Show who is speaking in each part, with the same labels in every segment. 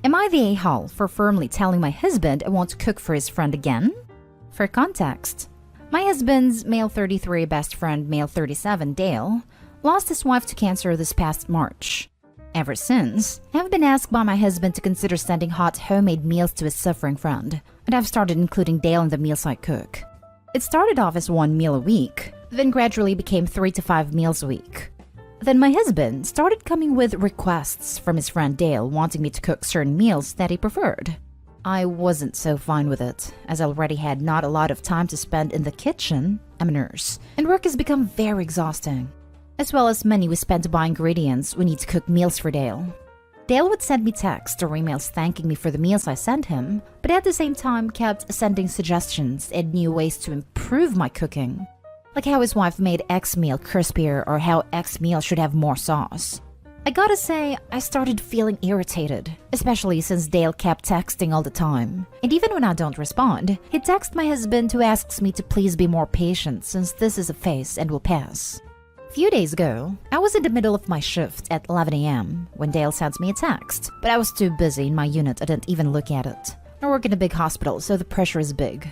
Speaker 1: Am I the a-hole for firmly telling my husband I want to cook for his friend again? For context, my husband's male 33 best friend, male 37 Dale, lost his wife to cancer this past March. Ever since, I've been asked by my husband to consider sending hot homemade meals to his suffering friend, and I've started including Dale in the meals I cook. It started off as 1 meal a week, then gradually became 3 to 5 meals a week. Then my husband started coming with requests from his friend Dale wanting me to cook certain meals that he preferred. I wasn't so fine with it, as I already had not a lot of time to spend in the kitchen. I'm a nurse, and work has become very exhausting. As well as money we spend to buy ingredients we need to cook meals for Dale. Dale would send me texts or emails thanking me for the meals I sent him, but at the same time kept sending suggestions and new ways to improve my cooking. Like how his wife made X meal crispier or how X meal should have more sauce. I gotta say, I started feeling irritated, especially since Dale kept texting all the time. And even when I don't respond, he texts my husband who asks me to please be more patient since this is a phase and will pass. A few days ago, I was in the middle of my shift at 11 a.m. when Dale sent me a text, but I was too busy in my unit I didn't even look at it. I work in a big hospital, so the pressure is big.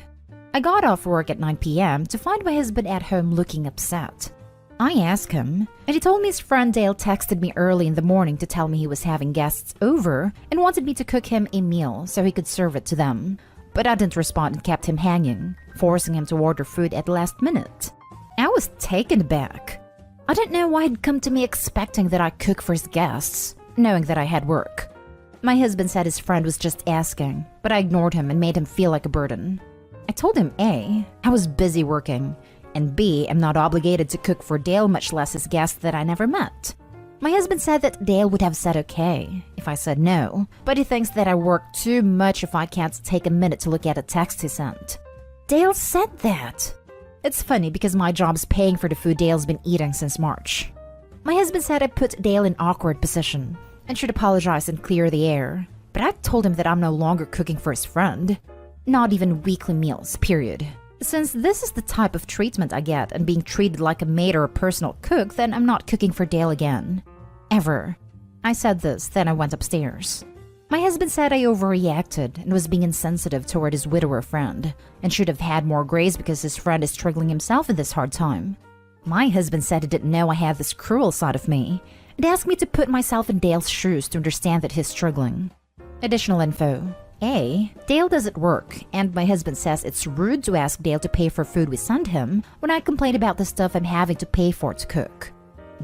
Speaker 1: I got off work at 9 p.m. to find my husband at home looking upset. I asked him, and he told me his friend Dale texted me early in the morning to tell me he was having guests over and wanted me to cook him a meal so he could serve it to them. But I didn't respond and kept him hanging, forcing him to order food at the last minute. I was taken aback. I didn't know why he'd come to me expecting that I cook for his guests, knowing that I had work. My husband said his friend was just asking, but I ignored him and made him feel like a burden. I told him A, I was busy working, and B, I'm not obligated to cook for Dale, much less his guests that I never met. My husband said that Dale would have said okay if I said no, but he thinks that I work too much if I can't take a minute to look at a text he sent. Dale said that. It's funny because my job's paying for the food Dale's been eating since March. My husband said I put Dale in an awkward position and should apologize and clear the air, but I told him that I'm no longer cooking for his friend. Not even weekly meals, period. Since this is the type of treatment I get and being treated like a maid or a personal cook, then I'm not cooking for Dale again. Ever. I said this, then I went upstairs. My husband said I overreacted and was being insensitive toward his widower friend and should have had more grace because his friend is struggling himself in this hard time. My husband said he didn't know I had this cruel side of me and asked me to put myself in Dale's shoes to understand that he's struggling. Additional info. A, Dale doesn't work, and my husband says it's rude to ask Dale to pay for food we send him when I complain about the stuff I'm having to pay for to cook.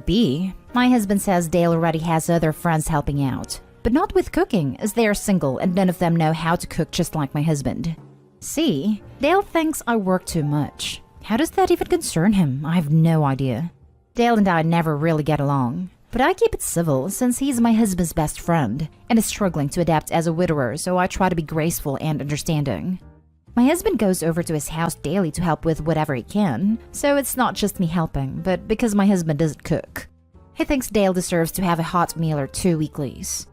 Speaker 1: B, my husband says Dale already has other friends helping out, but not with cooking as they are single and none of them know how to cook just like my husband. C, Dale thinks I work too much. How does that even concern him? I have no idea. Dale and I never really get along. But I keep it civil since he's my husband's best friend and is struggling to adapt as a widower, so I try to be graceful and understanding. My husband goes over to his house daily to help with whatever he can, so it's not just me helping, but because my husband doesn't cook. He thinks Dale deserves to have a hot meal or 2 weeklies.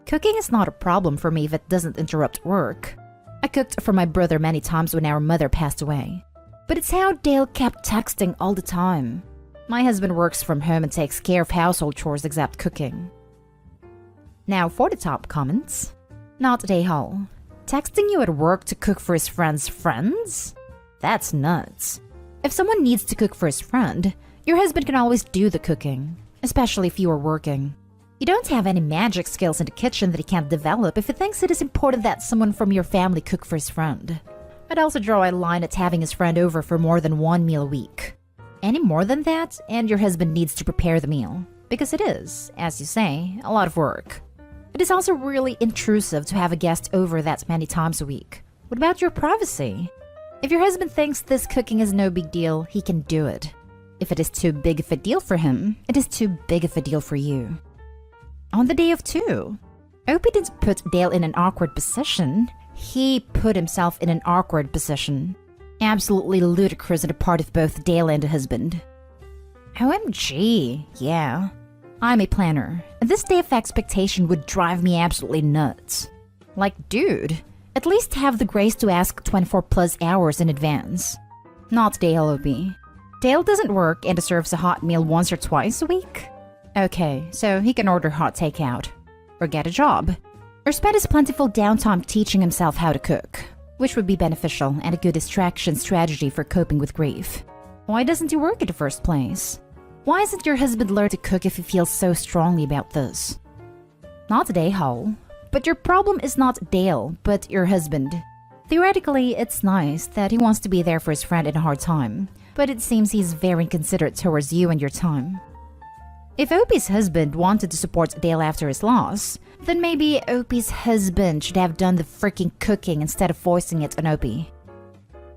Speaker 1: Cooking is not a problem for me if it doesn't interrupt work. I cooked for my brother many times when our mother passed away. But it's how Dale kept texting all the time. My husband works from home and takes care of household chores except cooking. Now for the top comments. Not a day-haul. Texting you at work to cook for his friend's friends? That's nuts. If someone needs to cook for his friend, your husband can always do the cooking, especially if you are working. You don't have any magic skills in the kitchen that he can't develop if he thinks it is important that someone from your family cook for his friend. I'd also draw a line at having his friend over for more than 1 meal a week. Any more than that, and your husband needs to prepare the meal. Because it is, as you say, a lot of work. It is also really intrusive to have a guest over that many times a week. What about your privacy? If your husband thinks this cooking is no big deal, he can do it. If it is too big of a deal for him, it is too big of a deal for you. On the day of 2, Opie didn't put Dale in an awkward position. He put himself in an awkward position. Absolutely ludicrous on the part of both Dale and the husband. OMG, yeah. I'm a planner, and this day of expectation would drive me absolutely nuts. Like, dude, at least have the grace to ask 24 plus hours in advance. Not Dale, Opie. Dale doesn't work and deserves a hot meal once or twice a week? Okay, so he can order hot takeout. Or get a job. or spend his plentiful downtime teaching himself how to cook, which would be beneficial and a good distraction strategy for coping with grief. Why doesn't he work in the first place? Why isn't your husband learn to cook if he feels so strongly about this? Not Dale, but your problem is not Dale, but your husband. Theoretically, it's nice that he wants to be there for his friend in a hard time, but it seems he's very inconsiderate towards you and your time. If Opie's husband wanted to support Dale after his loss, then maybe Opie's husband should have done the freaking cooking instead of forcing it on Opie.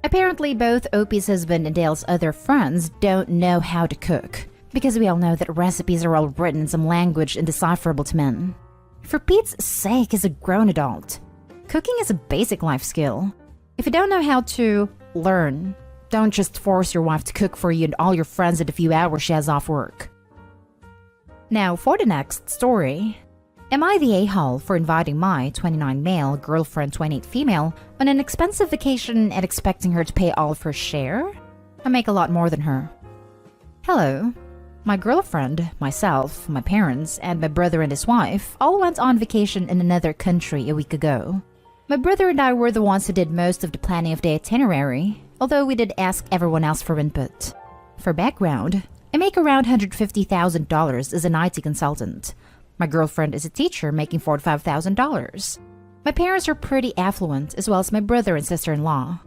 Speaker 1: Apparently, both Opie's husband and Dale's other friends don't know how to cook, because we all know that recipes are all written in some language indecipherable to men. For Pete's sake, as a grown adult, cooking is a basic life skill. If you don't know how to, learn. Don't just force your wife to cook for you and all your friends in the few hours she has off work. Now for the next story. Am I the a-hole for inviting my 29 male girlfriend 28 female on an expensive vacation and expecting her to pay all of her share? I make a lot more than her. Hello. My girlfriend, myself, my parents, and my brother and his wife all went on vacation in another country a week ago. My brother and I were the ones who did most of the planning of the itinerary, although we did ask everyone else for input. For background, I make around $150,000 as an IT consultant. My girlfriend is a teacher making $45,000. My parents are pretty affluent, as well as my brother and sister-in-law.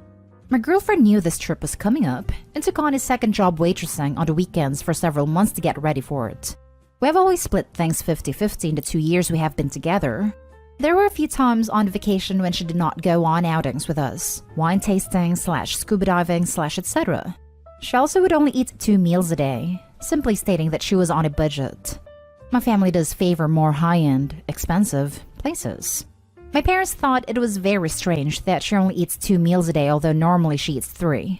Speaker 1: My girlfriend knew this trip was coming up and took on his second job waitressing on the weekends for several months to get ready for it. We have always split things 50-50 in the 2 years we have been together. There were a few times on vacation when she did not go on outings with us, wine tasting / scuba diving / etc. She also would only eat 2 meals a day, simply stating that she was on a budget. My family does favor more high-end, expensive places. My parents thought it was very strange that she only eats 2 meals a day, although normally she eats 3.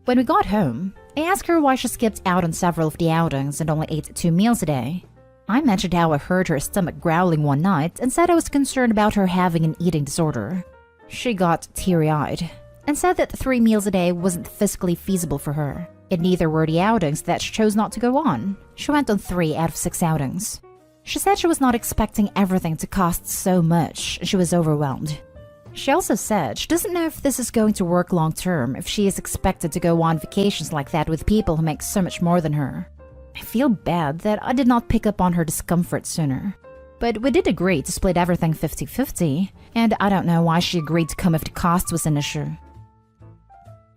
Speaker 1: When we got home, I asked her why she skipped out on several of the outings and only ate 2 meals a day. I mentioned how I heard her stomach growling one night and said I was concerned about her having an eating disorder. She got teary-eyed and said that 3 meals a day wasn't physically feasible for her, and neither were the outings that she chose not to go on. She went on 3 out of 6 outings. She said she was not expecting everything to cost so much, and she was overwhelmed. She also said she doesn't know if this is going to work long-term if she is expected to go on vacations like that with people who make so much more than her. I feel bad that I did not pick up on her discomfort sooner. But we did agree to split everything 50-50, and I don't know why she agreed to come if the cost was an issue.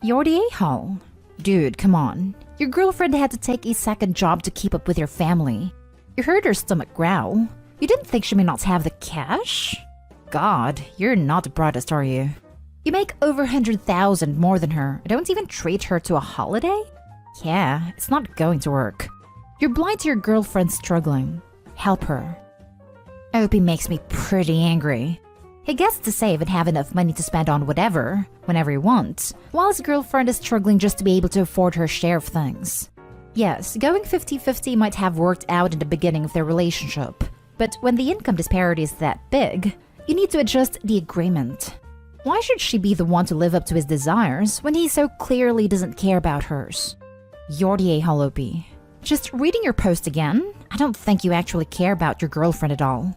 Speaker 1: You're the a-hole. Dude, come on. Your girlfriend had to take a second job to keep up with your family. You heard her stomach growl. You didn't think she may not have the cash? God, you're not the brightest, are you? You make over 100,000 more than her. Don't even treat her to a holiday? Yeah, it's not going to work. You're blind to your girlfriend struggling. Help her. Opie makes me pretty angry. He gets to save and have enough money to spend on whatever, whenever he wants, while his girlfriend is struggling just to be able to afford her share of things. Yes, going 50-50 might have worked out in the beginning of their relationship, but when the income disparity is that big, you need to adjust the agreement. Why should she be the one to live up to his desires when he so clearly doesn't care about hers? You're the a-hole, Opie. Just reading your post again, I don't think you actually care about your girlfriend at all.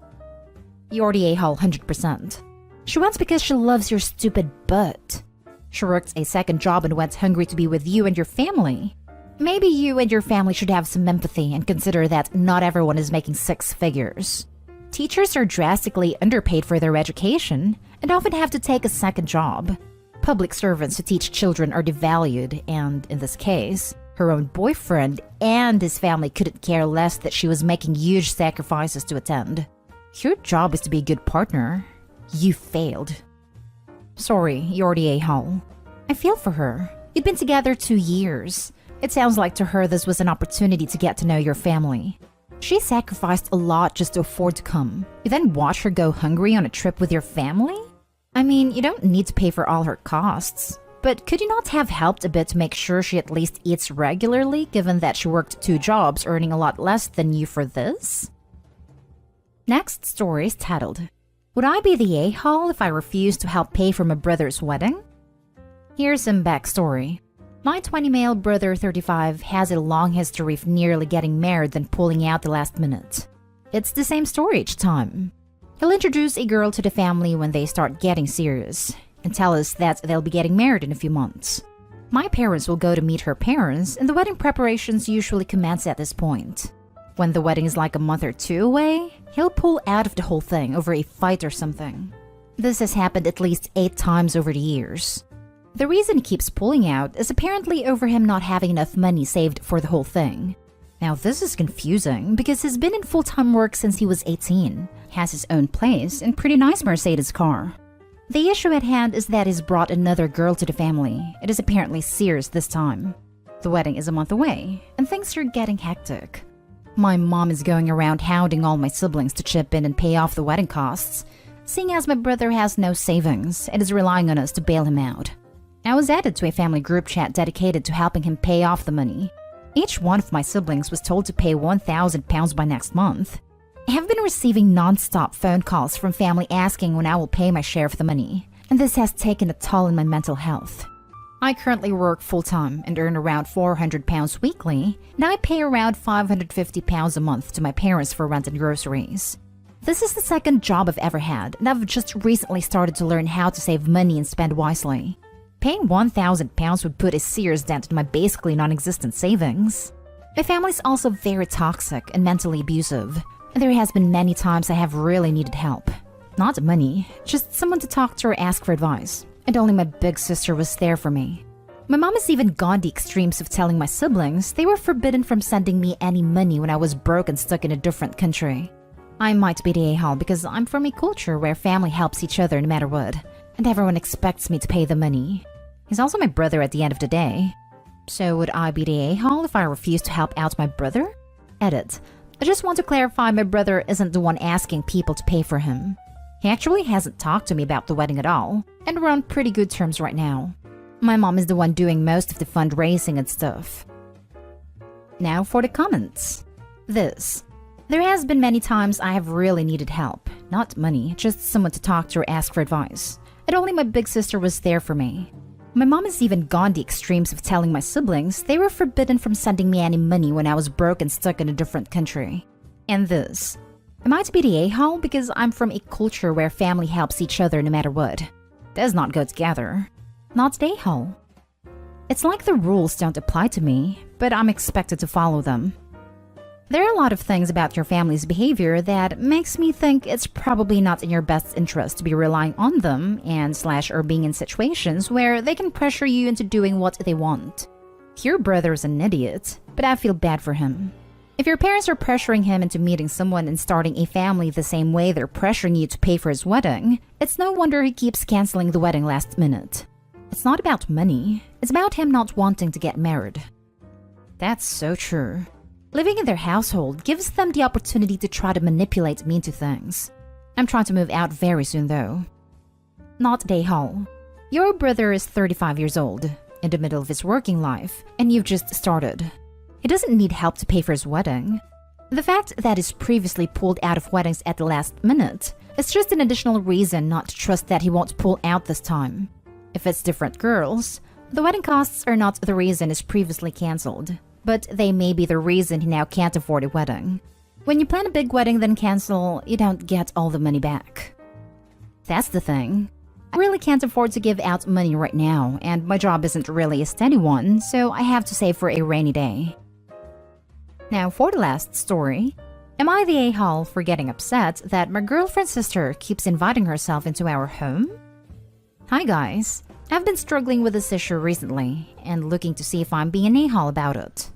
Speaker 1: You're the a-hole 100%. She wants because she loves your stupid butt. She worked a second job and went hungry to be with you and your family. Maybe you and your family should have some empathy and consider that not everyone is making 6 figures. Teachers are drastically underpaid for their education and often have to take a second job. Public servants who teach children are devalued, and in this case, her own boyfriend and his family couldn't care less that she was making huge sacrifices to attend. Your job is to be a good partner. You failed. Sorry, you're the a-hole. I feel for her. You'd been together 2 years. It sounds like to her this was an opportunity to get to know your family. She sacrificed a lot just to afford to come. You then watch her go hungry on a trip with your family? I mean, you don't need to pay for all her costs. But could you not have helped a bit to make sure she at least eats regularly, given that she worked 2 jobs earning a lot less than you for this? Next story is titled, Would I be the a-hole if I refused to help pay for my brother's wedding? Here's some backstory. My 20 male brother 35 has a long history of nearly getting married then pulling out the last minute. It's the same story each time. He'll introduce a girl to the family when they start getting serious and tell us that they'll be getting married in a few months. My parents will go to meet her parents, and the wedding preparations usually commence at this point. When the wedding is like a month or two away, he'll pull out of the whole thing over a fight or something. This has happened at least 8 times over the years. The reason he keeps pulling out is apparently over him not having enough money saved for the whole thing. Now this is confusing because he's been in full-time work since he was 18, has his own place, and pretty nice Mercedes car. The issue at hand is that he's brought another girl to the family. It is apparently serious this time. The wedding is a month away, and things are getting hectic. My mom is going around hounding all my siblings to chip in and pay off the wedding costs, seeing as my brother has no savings and is relying on us to bail him out. I was added to a family group chat dedicated to helping him pay off the money. Each one of my siblings was told to pay £1,000 by next month. I have been receiving non-stop phone calls from family asking when I will pay my share of the money, and this has taken a toll on my mental health. I currently work full-time and earn around £400 weekly, and I pay around £550 a month to my parents for rent and groceries. This is the second job I've ever had, and I've just recently started to learn how to save money and spend wisely. Paying £1,000 would put a serious dent in my basically non-existent savings. My family's also very toxic and mentally abusive, and there has been many times I have really needed help. Not money, just someone to talk to or ask for advice, and only my big sister was there for me. My mom has even gone the extremes of telling my siblings they were forbidden from sending me any money when I was broke and stuck in a different country. I might be the a-hole because I'm from a culture where family helps each other no matter what, and everyone expects me to pay the money. He's also my brother at the end of the day. So would I be the a-hole if I refuse to help out my brother? Edit. I just want to clarify my brother isn't the one asking people to pay for him. He actually hasn't talked to me about the wedding at all, and we're on pretty good terms right now. My mom is the one doing most of the fundraising and stuff. Now for the comments. This. There has been many times I have really needed help. Not money, just someone to talk to or ask for advice. And only my big sister was there for me. My mom has even gone the extremes of telling my siblings they were forbidden from sending me any money when I was broke and stuck in a different country. And this. I might be the a-hole because I'm from a culture where family helps each other no matter what. Does not go together. Not the a-hole. It's like the rules don't apply to me, but I'm expected to follow them. There are a lot of things about your family's behavior that makes me think it's probably not in your best interest to be relying on them or being in situations where they can pressure you into doing what they want. Your brother's an idiot, but I feel bad for him. If your parents are pressuring him into meeting someone and starting a family the same way they're pressuring you to pay for his wedding, it's no wonder he keeps canceling the wedding last minute. It's not about money, it's about him not wanting to get married. That's so true. Living in their household gives them the opportunity to try to manipulate me into things. I'm trying to move out very soon though. Not the a-hole. Your brother is 35 years old, in the middle of his working life, and you've just started. He doesn't need help to pay for his wedding. The fact that he's previously pulled out of weddings at the last minute is just an additional reason not to trust that he won't pull out this time. If it's different girls, the wedding costs are not the reason he's previously cancelled. But they may be the reason he now can't afford a wedding. When you plan a big wedding then cancel, you don't get all the money back. That's the thing. I really can't afford to give out money right now, and my job isn't really a steady one, so I have to save for a rainy day. Now for the last story. Am I the a-hole for getting upset that my girlfriend's sister keeps inviting herself into our home? Hi guys. I've been struggling with this issue recently and looking to see if I'm being an a-hole about it.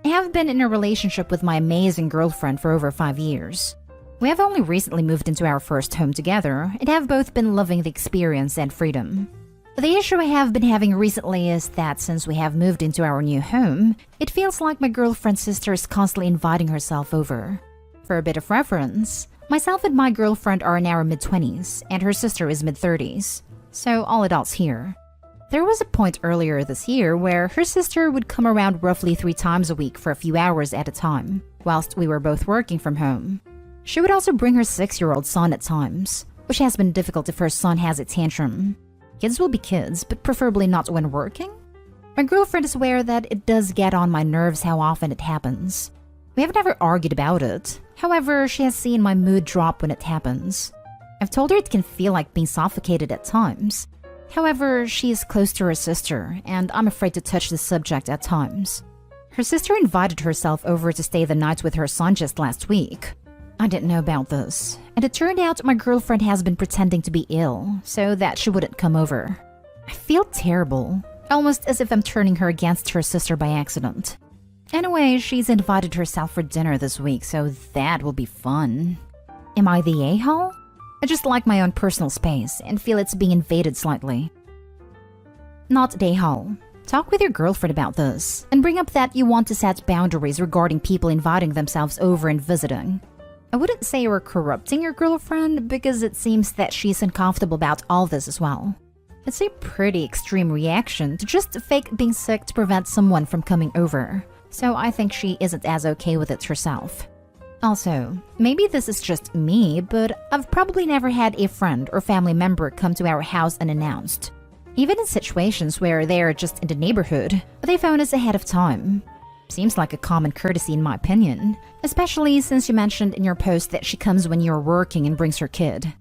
Speaker 1: I have been in a relationship with my amazing girlfriend for over 5 years. We have only recently moved into our first home together and have both been loving the experience and freedom. The issue I have been having recently is that since we have moved into our new home, it feels like my girlfriend's sister is constantly inviting herself over. For a bit of reference, myself and my girlfriend are in our mid-20s and her sister is mid-30s, so all adults here. There was a point earlier this year where her sister would come around roughly 3 times a week for a few hours at a time, whilst we were both working from home. She would also bring her 6-year-old son at times, which has been difficult if her son has a tantrum. Kids will be kids, but preferably not when working. My girlfriend is aware that it does get on my nerves how often it happens. We have never argued about it, however, she has seen my mood drop when it happens. I've told her it can feel like being suffocated at times. However, she is close to her sister, and I'm afraid to touch the subject at times. Her sister invited herself over to stay the night with her son just last week. I didn't know about this, and it turned out my girlfriend has been pretending to be ill so that she wouldn't come over. I feel terrible, almost as if I'm turning her against her sister by accident. Anyway, she's invited herself for dinner this week, so that will be fun. Am I the a-hole? I just like my own personal space and feel it's being invaded slightly. Not the a-hole. Talk with your girlfriend about this and bring up that you want to set boundaries regarding people inviting themselves over and visiting. I wouldn't say you're corrupting your girlfriend because it seems that she's uncomfortable about all this as well. It's a pretty extreme reaction to just fake being sick to prevent someone from coming over, so I think she isn't as okay with it herself. Also, maybe this is just me, but I've probably never had a friend or family member come to our house unannounced. Even in situations where they're just in the neighborhood, they phone us ahead of time. Seems like a common courtesy in my opinion, especially since you mentioned in your post that she comes when you're working and brings her kid.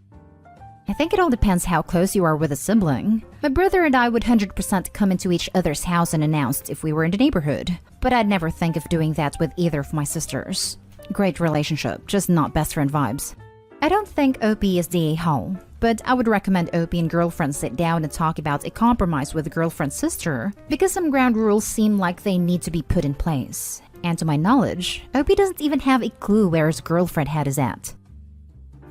Speaker 1: I think it all depends how close you are with a sibling. My brother and I would 100% come into each other's house unannounced if we were in the neighborhood, but I'd never think of doing that with either of my sisters. Great relationship, just not best friend vibes. I don't think OP is the a-hole, but I would recommend OP and girlfriend sit down and talk about a compromise with girlfriend's sister because some ground rules seem like they need to be put in place. And to my knowledge, OP doesn't even have a clue where his girlfriend head is at.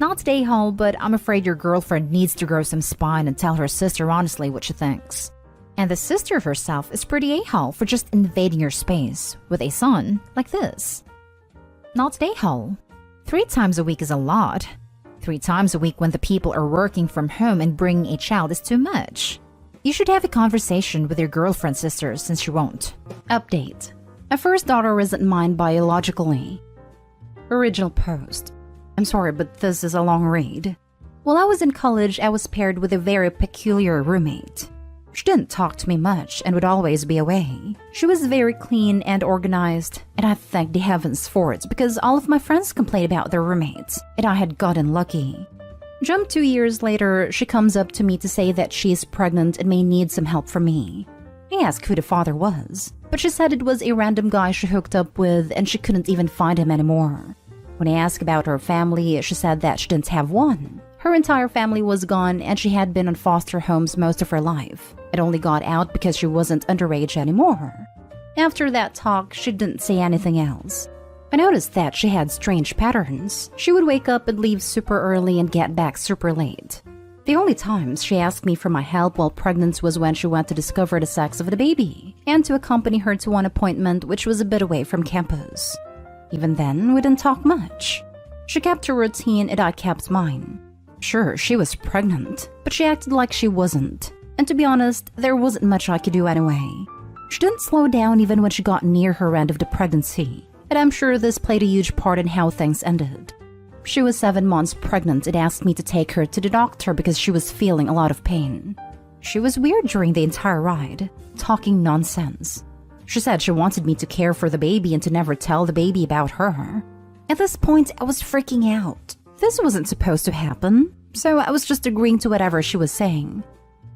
Speaker 1: Not the a-hole, but I'm afraid your girlfriend needs to grow some spine and tell her sister honestly what she thinks. And the sister herself is pretty a-hole for just invading your space with a son like this. Not the a-hole. 3 times a week is a lot. 3 times a week when the people are working from home and bringing a child is too much. You should have a conversation with your girlfriend's sister since she won't. Update. My first daughter isn't mine biologically. Original post. I'm sorry, but this is a long read. While I was in college, I was paired with a very peculiar roommate. She didn't talk to me much and would always be away. She was very clean and organized, and I thank the heavens for it because all of my friends complained about their roommates, and I had gotten lucky. Jump 2 years later, she comes up to me to say that she is pregnant and may need some help from me. I asked who the father was, but she said it was a random guy she hooked up with and she couldn't even find him anymore. When I asked about her family, she said that she didn't have one. Her entire family was gone and she had been in foster homes most of her life. It only got out because she wasn't underage anymore. After that talk, she didn't say anything else. I noticed that she had strange patterns. She would wake up and leave super early and get back super late. The only times she asked me for my help while pregnant was when she went to discover the sex of the baby and to accompany her to one appointment which was a bit away from campus. Even then, we didn't talk much. She kept her routine and I kept mine. Sure, she was pregnant, but she acted like she wasn't. And to be honest, there wasn't much I could do anyway. She didn't slow down even when she got near her end of the pregnancy, and I'm sure this played a huge part in how things ended. She was 7 months pregnant and asked me to take her to the doctor because she was feeling a lot of pain. She was weird during the entire ride, talking nonsense. She said she wanted me to care for the baby and to never tell the baby about her. At this point, I was freaking out. This wasn't supposed to happen, so I was just agreeing to whatever she was saying.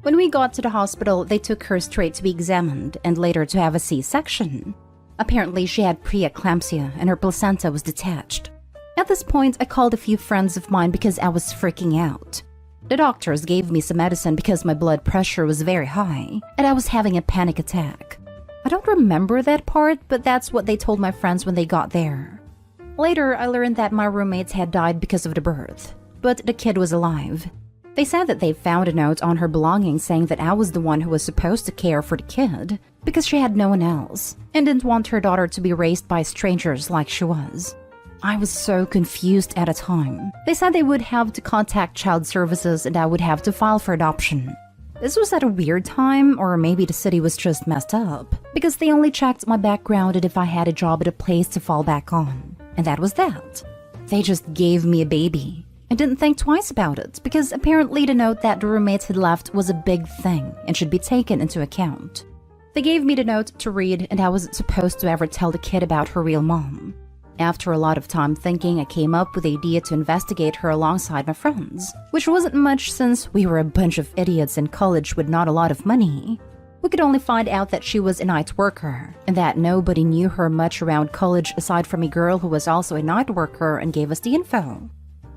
Speaker 1: When we got to the hospital, they took her straight to be examined and later to have a C-section. Apparently, she had preeclampsia and her placenta was detached. At this point, I called a few friends of mine because I was freaking out. The doctors gave me some medicine because my blood pressure was very high and I was having a panic attack. I don't remember that part, but that's what they told my friends when they got there. Later, I learned that my roommates had died because of the birth, but the kid was alive. They said that they found a note on her belongings saying that I was the one who was supposed to care for the kid because she had no one else and didn't want her daughter to be raised by strangers like she was. I was so confused at the time. They said they would have to contact child services and I would have to file for adoption. This was at a weird time, or maybe the city was just messed up, because they only checked my background and if I had a job at a place to fall back on. And that was that. They just gave me a baby. I didn't think twice about it, because apparently the note that the roommates had left was a big thing and should be taken into account. They gave me the note to read and I wasn't supposed to ever tell the kid about her real mom. After a lot of time thinking, I came up with the idea to investigate her alongside my friends, which wasn't much since we were a bunch of idiots in college with not a lot of money. We could only find out that she was a night worker, and that nobody knew her much around college aside from a girl who was also a night worker and gave us the info.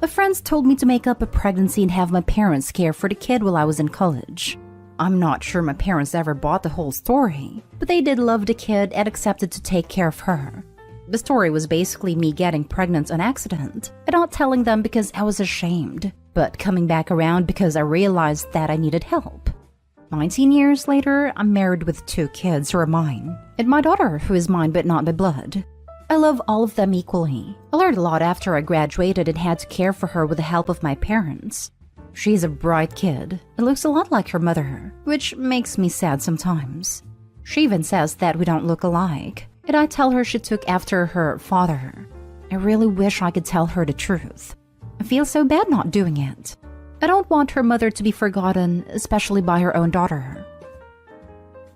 Speaker 1: My friends told me to make up a pregnancy and have my parents care for the kid while I was in college. I'm not sure my parents ever bought the whole story, but they did love the kid and accepted to take care of her. The story was basically me getting pregnant on accident, and not telling them because I was ashamed, but coming back around because I realized that I needed help. 19 years later, I'm married with 2 kids who are mine, and my daughter who is mine but not by blood. I love all of them equally. I learned a lot after I graduated and had to care for her with the help of my parents. She's a bright kid and looks a lot like her mother, which makes me sad sometimes. She even says that we don't look alike, and I tell her she took after her father. I really wish I could tell her the truth. I feel so bad not doing it. I don't want her mother to be forgotten, especially by her own daughter.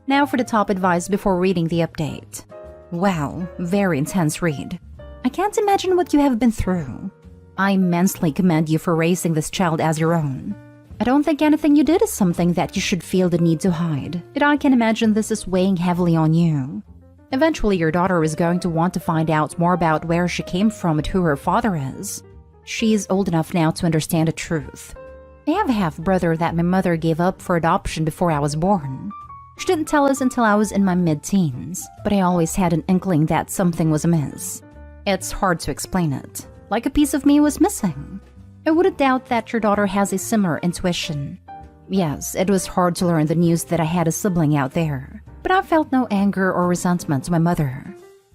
Speaker 1: Now for the top advice before reading the update. Wow, very intense read. I can't imagine what you have been through. I immensely commend you for raising this child as your own. I don't think anything you did is something that you should feel the need to hide, and I can imagine this is weighing heavily on you. Eventually, your daughter is going to want to find out more about where she came from and who her father is. She is old enough now to understand the truth. I have a half-brother that my mother gave up for adoption before I was born. She didn't tell us until I was in my mid-teens, but I always had an inkling that something was amiss. It's hard to explain it, like a piece of me was missing. I wouldn't doubt that your daughter has a similar intuition. Yes, it was hard to learn the news that I had a sibling out there, but I felt no anger or resentment to my mother.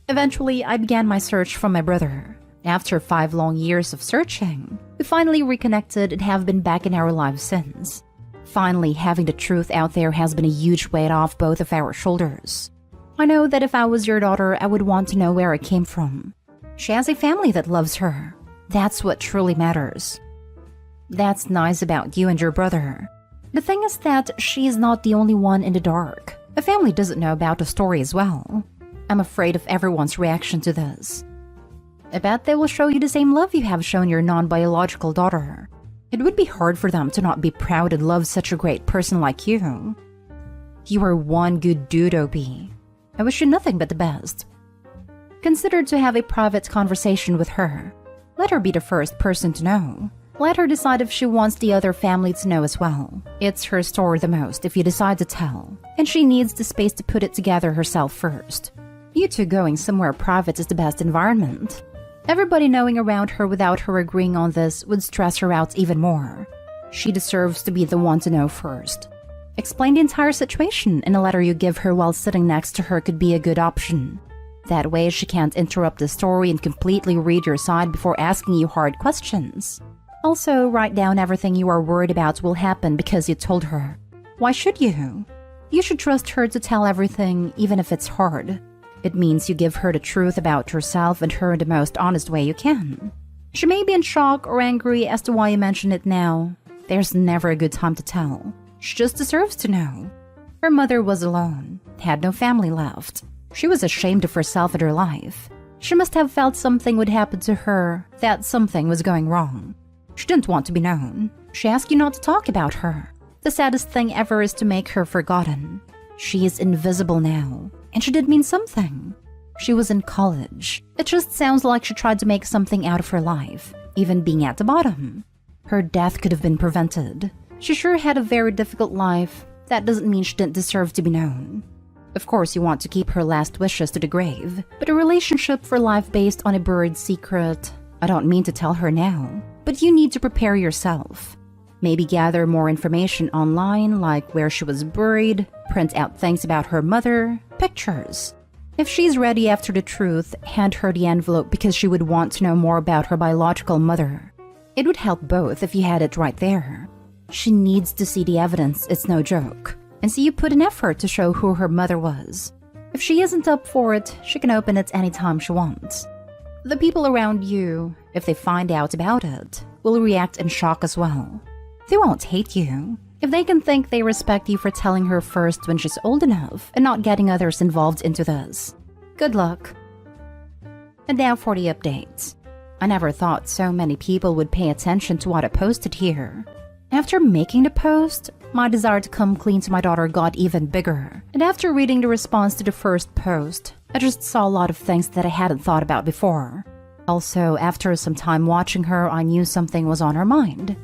Speaker 1: Eventually, I began my search for my brother. After 5 long years of searching, we finally reconnected and have been back in our lives since. Finally, having the truth out there has been a huge weight off both of our shoulders. I know that if I was your daughter, I would want to know where I came from. She has a family that loves her. That's what truly matters. That's nice about you and your brother. The thing is that she is not the only one in the dark. The family doesn't know about the story as well. I'm afraid of everyone's reaction to this. I bet they will show you the same love you have shown your non-biological daughter. It would be hard for them to not be proud and love such a great person like you. You are one good dude, Obi. I wish you nothing but the best. Consider to have a private conversation with her. Let her be the first person to know. Let her decide if she wants the other family to know as well. It's her story the most if you decide to tell, and she needs the space to put it together herself first. You two going somewhere private is the best environment. Everybody knowing around her without her agreeing on this would stress her out even more. She deserves to be the one to know first. Explain the entire situation in a letter you give her while sitting next to her could be a good option. That way she can't interrupt the story and completely read your side before asking you hard questions. Also, write down everything you are worried about will happen because you told her. Why should you? You should trust her to tell everything, even if it's hard. It means you give her the truth about yourself and her in the most honest way you can. She may be in shock or angry as to why you mention it now. There's never a good time to tell. She just deserves to know. Her mother was alone, had no family left. She was ashamed of herself and her life. She must have felt something would happen to her, that something was going wrong. She didn't want to be known. She asked you not to talk about her. The saddest thing ever is to make her forgotten. She is invisible now, and she did mean something. She was in college. It just sounds like she tried to make something out of her life, even being at the bottom. Her death could have been prevented. She sure had a very difficult life. That doesn't mean she didn't deserve to be known. Of course, you want to keep her last wishes to the grave, but a relationship for life based on a buried secret, I don't mean to tell her now, but you need to prepare yourself. Maybe gather more information online, like where she was buried, print out things about her mother, pictures. If she's ready after the truth, hand her the envelope because she would want to know more about her biological mother. It would help both if you had it right there. She needs to see the evidence, it's no joke, and see you put an effort to show who her mother was. If she isn't up for it, she can open it anytime she wants. The people around you, if they find out about it, will react in shock as well. They won't hate you. If they can think they respect you for telling her first when she's old enough and not getting others involved into this. Good luck. And now for the updates. I never thought so many people would pay attention to what I posted here. After making the post, my desire to come clean to my daughter got even bigger. And after reading the response to the first post, I just saw a lot of things that I hadn't thought about before. Also, after some time watching her, I knew something was on her mind.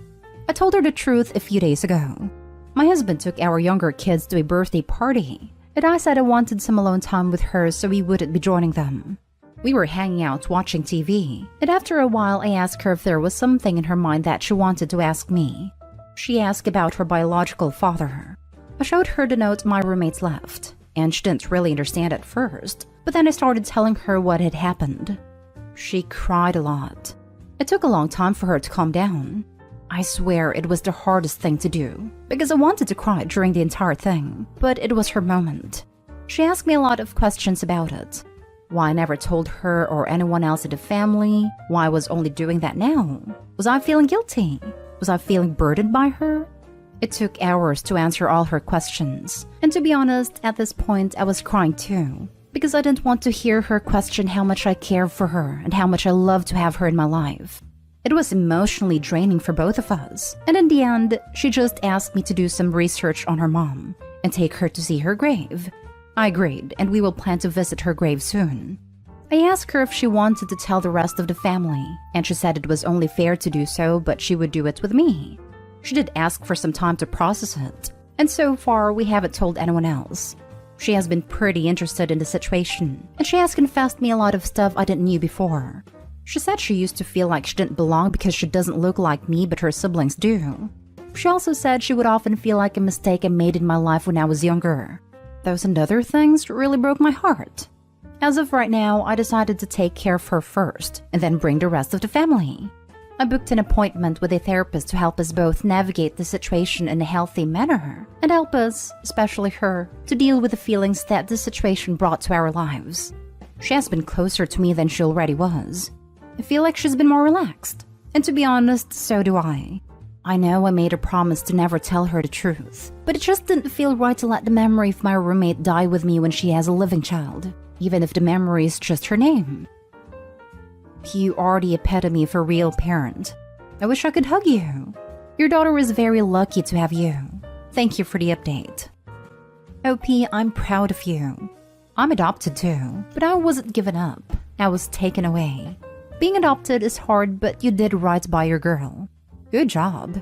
Speaker 1: I told her the truth a few days ago. My husband took our younger kids to a birthday party, and I said I wanted some alone time with her so we wouldn't be joining them. We were hanging out watching TV, and after a while I asked her if there was something in her mind that she wanted to ask me. She asked about her biological father. I showed her the note my roommates left, and she didn't really understand at first, but then I started telling her what had happened. She cried a lot. It took a long time for her to calm down. I swear it was the hardest thing to do, because I wanted to cry during the entire thing, but it was her moment. She asked me a lot of questions about it. Why I never told her or anyone else in the family, why I was only doing that now. Was I feeling guilty? Was I feeling burdened by her? It took hours to answer all her questions, and to be honest, at this point I was crying too, because I didn't want to hear her question how much I care for her and how much I love to have her in my life. It was emotionally draining for both of us, and in the end, she just asked me to do some research on her mom and take her to see her grave. I agreed, and we will plan to visit her grave soon. I asked her if she wanted to tell the rest of the family, and she said it was only fair to do so, but she would do it with me. She did ask for some time to process it, and so far we haven't told anyone else. She has been pretty interested in the situation, and she has confessed me a lot of stuff I didn't know before. She said she used to feel like she didn't belong because she doesn't look like me, but her siblings do. She also said she would often feel like a mistake I made in my life when I was younger. Those and other things really broke my heart. As of right now, I decided to take care of her first, and then bring the rest of the family. I booked an appointment with a therapist to help us both navigate the situation in a healthy manner, and help us, especially her, to deal with the feelings that the situation brought to our lives. She has been closer to me than she already was. I feel like she's been more relaxed, and to be honest, so do I. I know I made a promise to never tell her the truth, but it just didn't feel right to let the memory of my roommate die with me when she has a living child, even if the memory is just her name. You are the epitome of a real parent. I wish I could hug you. Your daughter is very lucky to have you. Thank you for the update. OP, I'm proud of you. I'm adopted too, but I wasn't given up. I was taken away. Being adopted is hard, but you did right by your girl. Good job.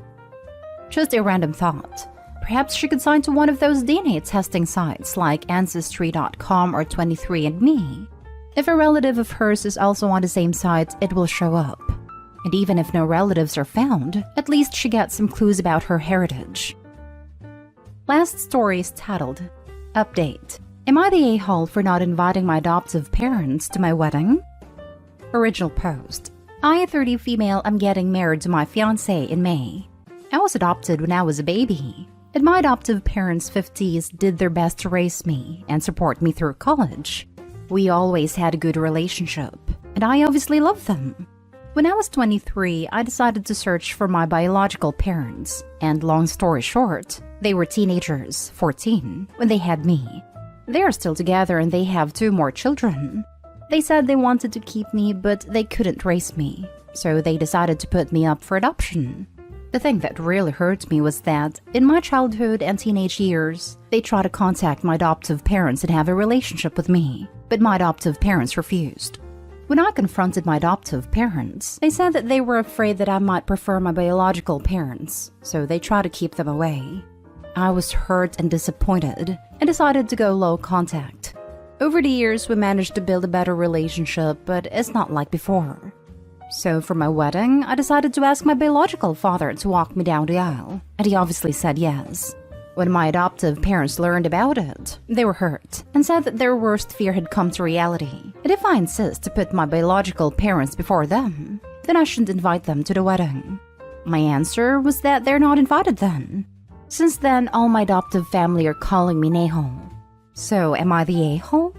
Speaker 1: Just a random thought. Perhaps she could sign to one of those DNA testing sites like Ancestry.com or 23andMe. If a relative of hers is also on the same site, it will show up. And even if no relatives are found, at least she gets some clues about her heritage. Last story is titled, Update. Am I the a-hole for not inviting my adoptive parents to my wedding? Original post. I, a 30 female, am getting married to my fiancé in May. I was adopted when I was a baby, and my adoptive parents' 50s did their best to raise me and support me through college. We always had a good relationship, and I obviously loved them. When I was 23, I decided to search for my biological parents, and long story short, they were teenagers, 14, when they had me. They are still together and they have 2 more children. They said they wanted to keep me, but they couldn't raise me, so they decided to put me up for adoption. The thing that really hurt me was that, in my childhood and teenage years, they tried to contact my adoptive parents and have a relationship with me, but my adoptive parents refused. When I confronted my adoptive parents, they said that they were afraid that I might prefer my biological parents, so they tried to keep them away. I was hurt and disappointed, and decided to go low contact. Over the years, we managed to build a better relationship, but it's not like before. So for my wedding, I decided to ask my biological father to walk me down the aisle, and he obviously said yes. When my adoptive parents learned about it, they were hurt, and said that their worst fear had come to reality, and if I insist to put my biological parents before them, then I shouldn't invite them to the wedding. My answer was that they're not invited then. Since then, all my adoptive family are calling me Nahol. So, am I the a-hole?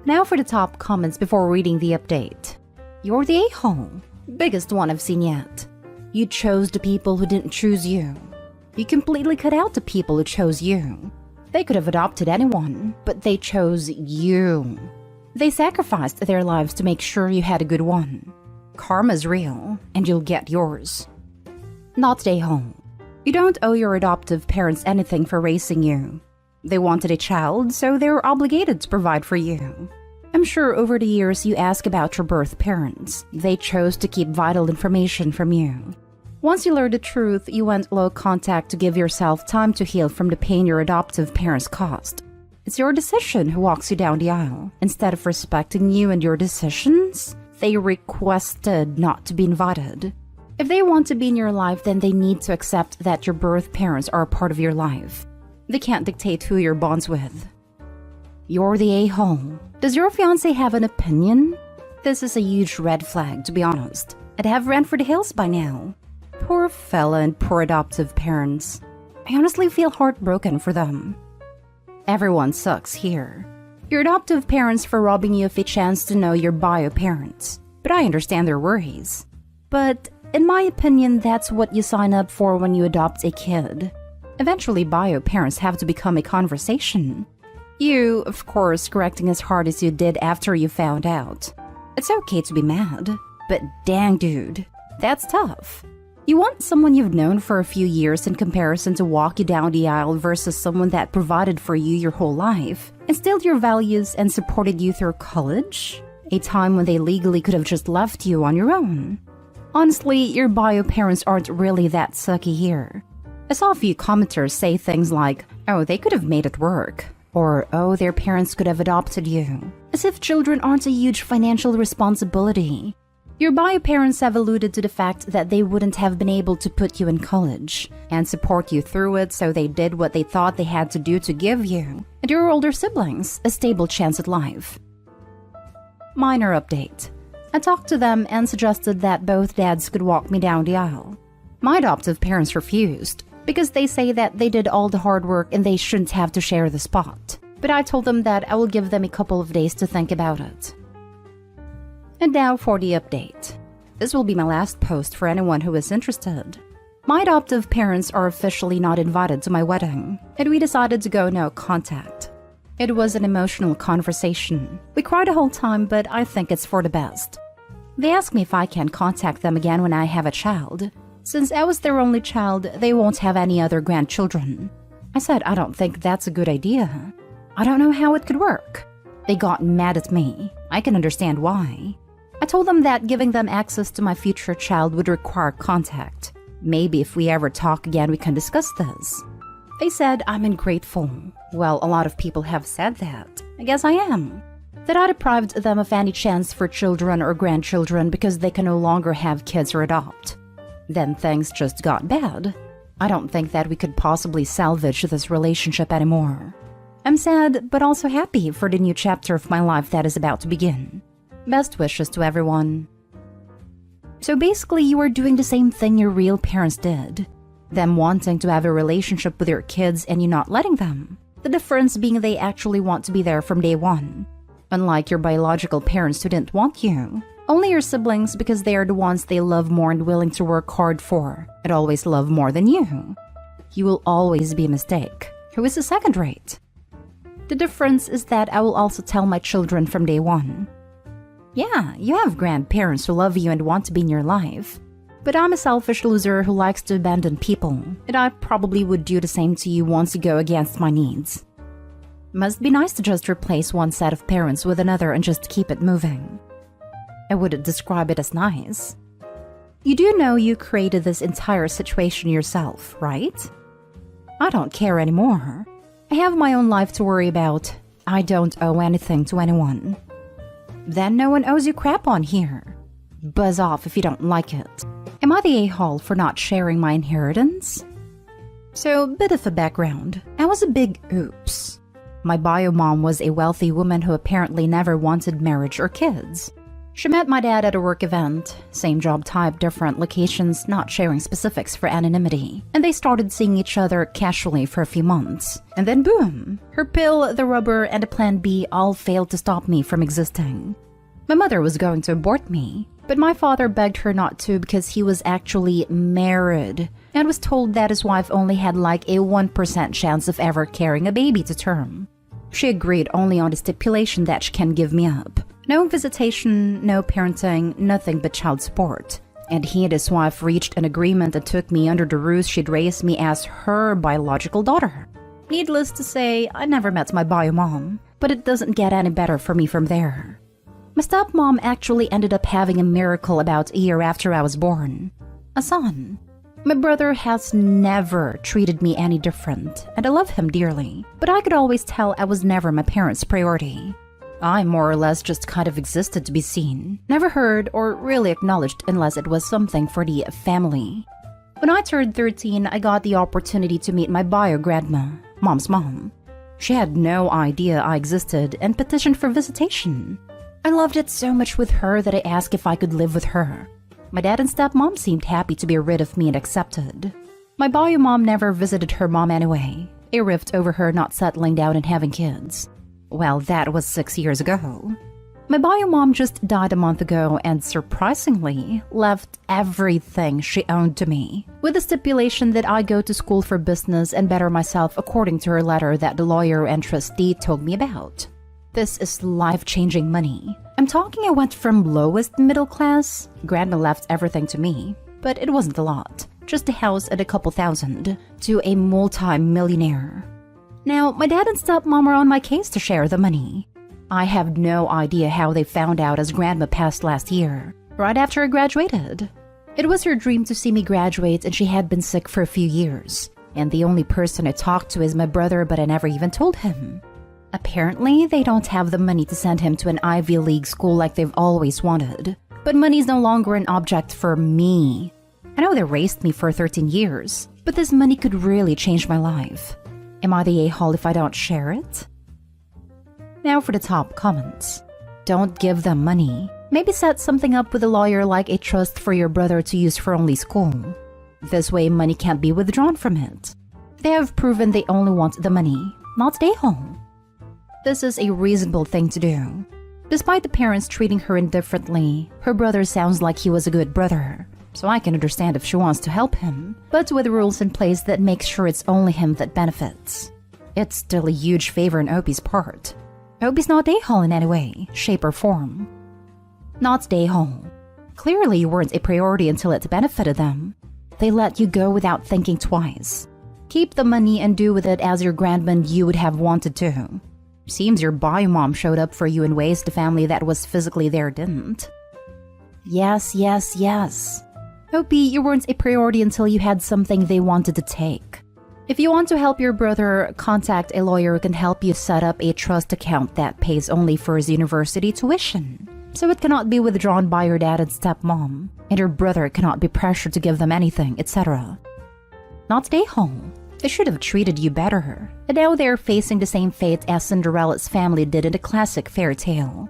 Speaker 1: Now for the top comments before reading the update. You're the a-hole. Biggest one I've seen yet. You chose the people who didn't choose you. You completely cut out the people who chose you. They could have adopted anyone, but they chose you. They sacrificed their lives to make sure you had a good one. Karma's real, and you'll get yours. Not stay home. You don't owe your adoptive parents anything for raising you. They wanted a child, so they were obligated to provide for you. I'm sure over the years you ask about your birth parents. They chose to keep vital information from you. Once you learned the truth, you went low contact to give yourself time to heal from the pain your adoptive parents caused. It's your decision who walks you down the aisle. Instead of respecting you and your decisions, they requested not to be invited. If they want to be in your life, then they need to accept that your birth parents are a part of your life. They can't dictate who you're bonds with. You're the a-hole. Does your fiancé have an opinion? This is a huge red flag, to be honest. I'd have ran for the hills by now. Poor fella and poor adoptive parents. I honestly feel heartbroken for them. Everyone sucks here. Your adoptive parents for robbing you of a chance to know your bio parents. But I understand their worries. But in my opinion, that's what you sign up for when you adopt a kid. Eventually, bio parents have to become a conversation. You, of course, correcting as hard as you did after you found out. It's okay to be mad, but dang dude, that's tough. You want someone you've known for a few years in comparison to walk you down the aisle versus someone that provided for you your whole life, instilled your values and supported you through college? A time when they legally could have just left you on your own. Honestly, your bio parents aren't really that sucky here. I saw a few commenters say things like, oh, they could have made it work, or oh, their parents could have adopted you, as if children aren't a huge financial responsibility. Your bio parents have alluded to the fact that they wouldn't have been able to put you in college and support you through it, so they did what they thought they had to do to give you and your older siblings a stable chance at life. Minor update. I talked to them and suggested that both dads could walk me down the aisle. My adoptive parents refused because they say that they did all the hard work and they shouldn't have to share the spot. But I told them that I will give them a couple of days to think about it. And now for the update. This will be my last post for anyone who is interested. My adoptive parents are officially not invited to my wedding, and we decided to go no contact. It was an emotional conversation. We cried the whole time, but I think it's for the best. They asked me if I can contact them again when I have a child. Since I was their only child, they won't have any other grandchildren. I said I don't think that's a good idea. I don't know how it could work. They got mad at me. I can understand why. I told them that giving them access to my future child would require contact. Maybe if we ever talk again, we can discuss this. They said I'm ungrateful. Well, a lot of people have said that. I guess I am. That I deprived them of any chance for children or grandchildren because they can no longer have kids or adopt. Then things just got bad. I don't think that we could possibly salvage this relationship anymore. I'm sad, but also happy for the new chapter of my life that is about to begin. Best wishes to everyone. So basically, you are doing the same thing your real parents did. Them wanting to have a relationship with your kids and you not letting them. The difference being they actually want to be there from day one. Unlike your biological parents who didn't want you. Only your siblings because they are the ones they love more and willing to work hard for, and always love more than you. You will always be a mistake, who is a second rate. The difference is that I will also tell my children from day one. Yeah, you have grandparents who love you and want to be in your life. But I'm a selfish loser who likes to abandon people, and I probably would do the same to you once you go against my needs. Must be nice to just replace one set of parents with another and just keep it moving. I wouldn't describe it as nice. You do know you created this entire situation yourself, right? I don't care anymore. I have my own life to worry about. I don't owe anything to anyone. Then no one owes you crap on here. Buzz off if you don't like it. Am I the a-hole for not sharing my inheritance? So, bit of a background. I was a big oops. My bio mom was a wealthy woman who apparently never wanted marriage or kids. She met my dad at a work event, same job type, different locations, not sharing specifics for anonymity, and they started seeing each other casually for a few months. And then boom! Her pill, the rubber, and a plan B all failed to stop me from existing. My mother was going to abort me, but my father begged her not to because he was actually married and was told that his wife only had like a 1% chance of ever carrying a baby to term. She agreed only on the stipulation that she can give me up. No visitation, no parenting, nothing but child support. And he and his wife reached an agreement that took me under the ruse she'd raise me as her biological daughter. Needless to say, I never met my bio mom, but it doesn't get any better for me from there. My stepmom actually ended up having a miracle about a year after I was born. A son. My brother has never treated me any different, and I love him dearly, but I could always tell I was never my parents' priority. I more or less just kind of existed to be seen, never heard or really acknowledged unless it was something for the family. When I turned 13, I got the opportunity to meet my bio grandma, Mom's mom. She had no idea I existed and petitioned for visitation. I loved it so much with her that I asked if I could live with her. My dad and stepmom seemed happy to be rid of me and accepted. My bio mom never visited her mom anyway, a rift over her not settling down and having kids. Well, that was 6 years ago. My bio mom just died a month ago and surprisingly left everything she owned to me, with the stipulation that I go to school for business and better myself according to her letter that the lawyer and trustee told me about. This is life-changing money. I'm talking I went from lowest middle class, grandma left everything to me, but it wasn't a lot, just a house and a couple thousand, to a multi-millionaire. Now, my dad and stepmom are on my case to share the money. I have no idea how they found out as grandma passed last year, right after I graduated. It was her dream to see me graduate and she had been sick for a few years, and the only person I talked to is my brother, but I never even told him. Apparently, they don't have the money to send him to an Ivy League school like they've always wanted. But money's no longer an object for me. I know they raised me for 13 years, but this money could really change my life. Am I the a-hole if I don't share it? Now for the top comments. Don't give them money. Maybe set something up with a lawyer like a trust for your brother to use for only school. This way money can't be withdrawn from it. They have proven they only want the money, not the a-hole. This is a reasonable thing to do. Despite the parents treating her indifferently, her brother sounds like he was a good brother, so I can understand if she wants to help him, but with rules in place that make sure it's only him that benefits. It's still a huge favor on Opie's part. Opie's not a-hole in any way, shape or form. Not a-hole. Clearly you weren't a priority until it benefited them. They let you go without thinking twice. Keep the money and do with it as your grandman you would have wanted to. Seems your bio mom showed up for you in ways the family that was physically there didn't. Yes, yes, yes. Opie, you weren't a priority until you had something they wanted to take. If you want to help your brother, contact a lawyer who can help you set up a trust account that pays only for his university tuition, so it cannot be withdrawn by your dad and stepmom, and your brother cannot be pressured to give them anything, etc. Not stay home. They should have treated you better, and now they're facing the same fate as Cinderella's family did in the classic fairy tale.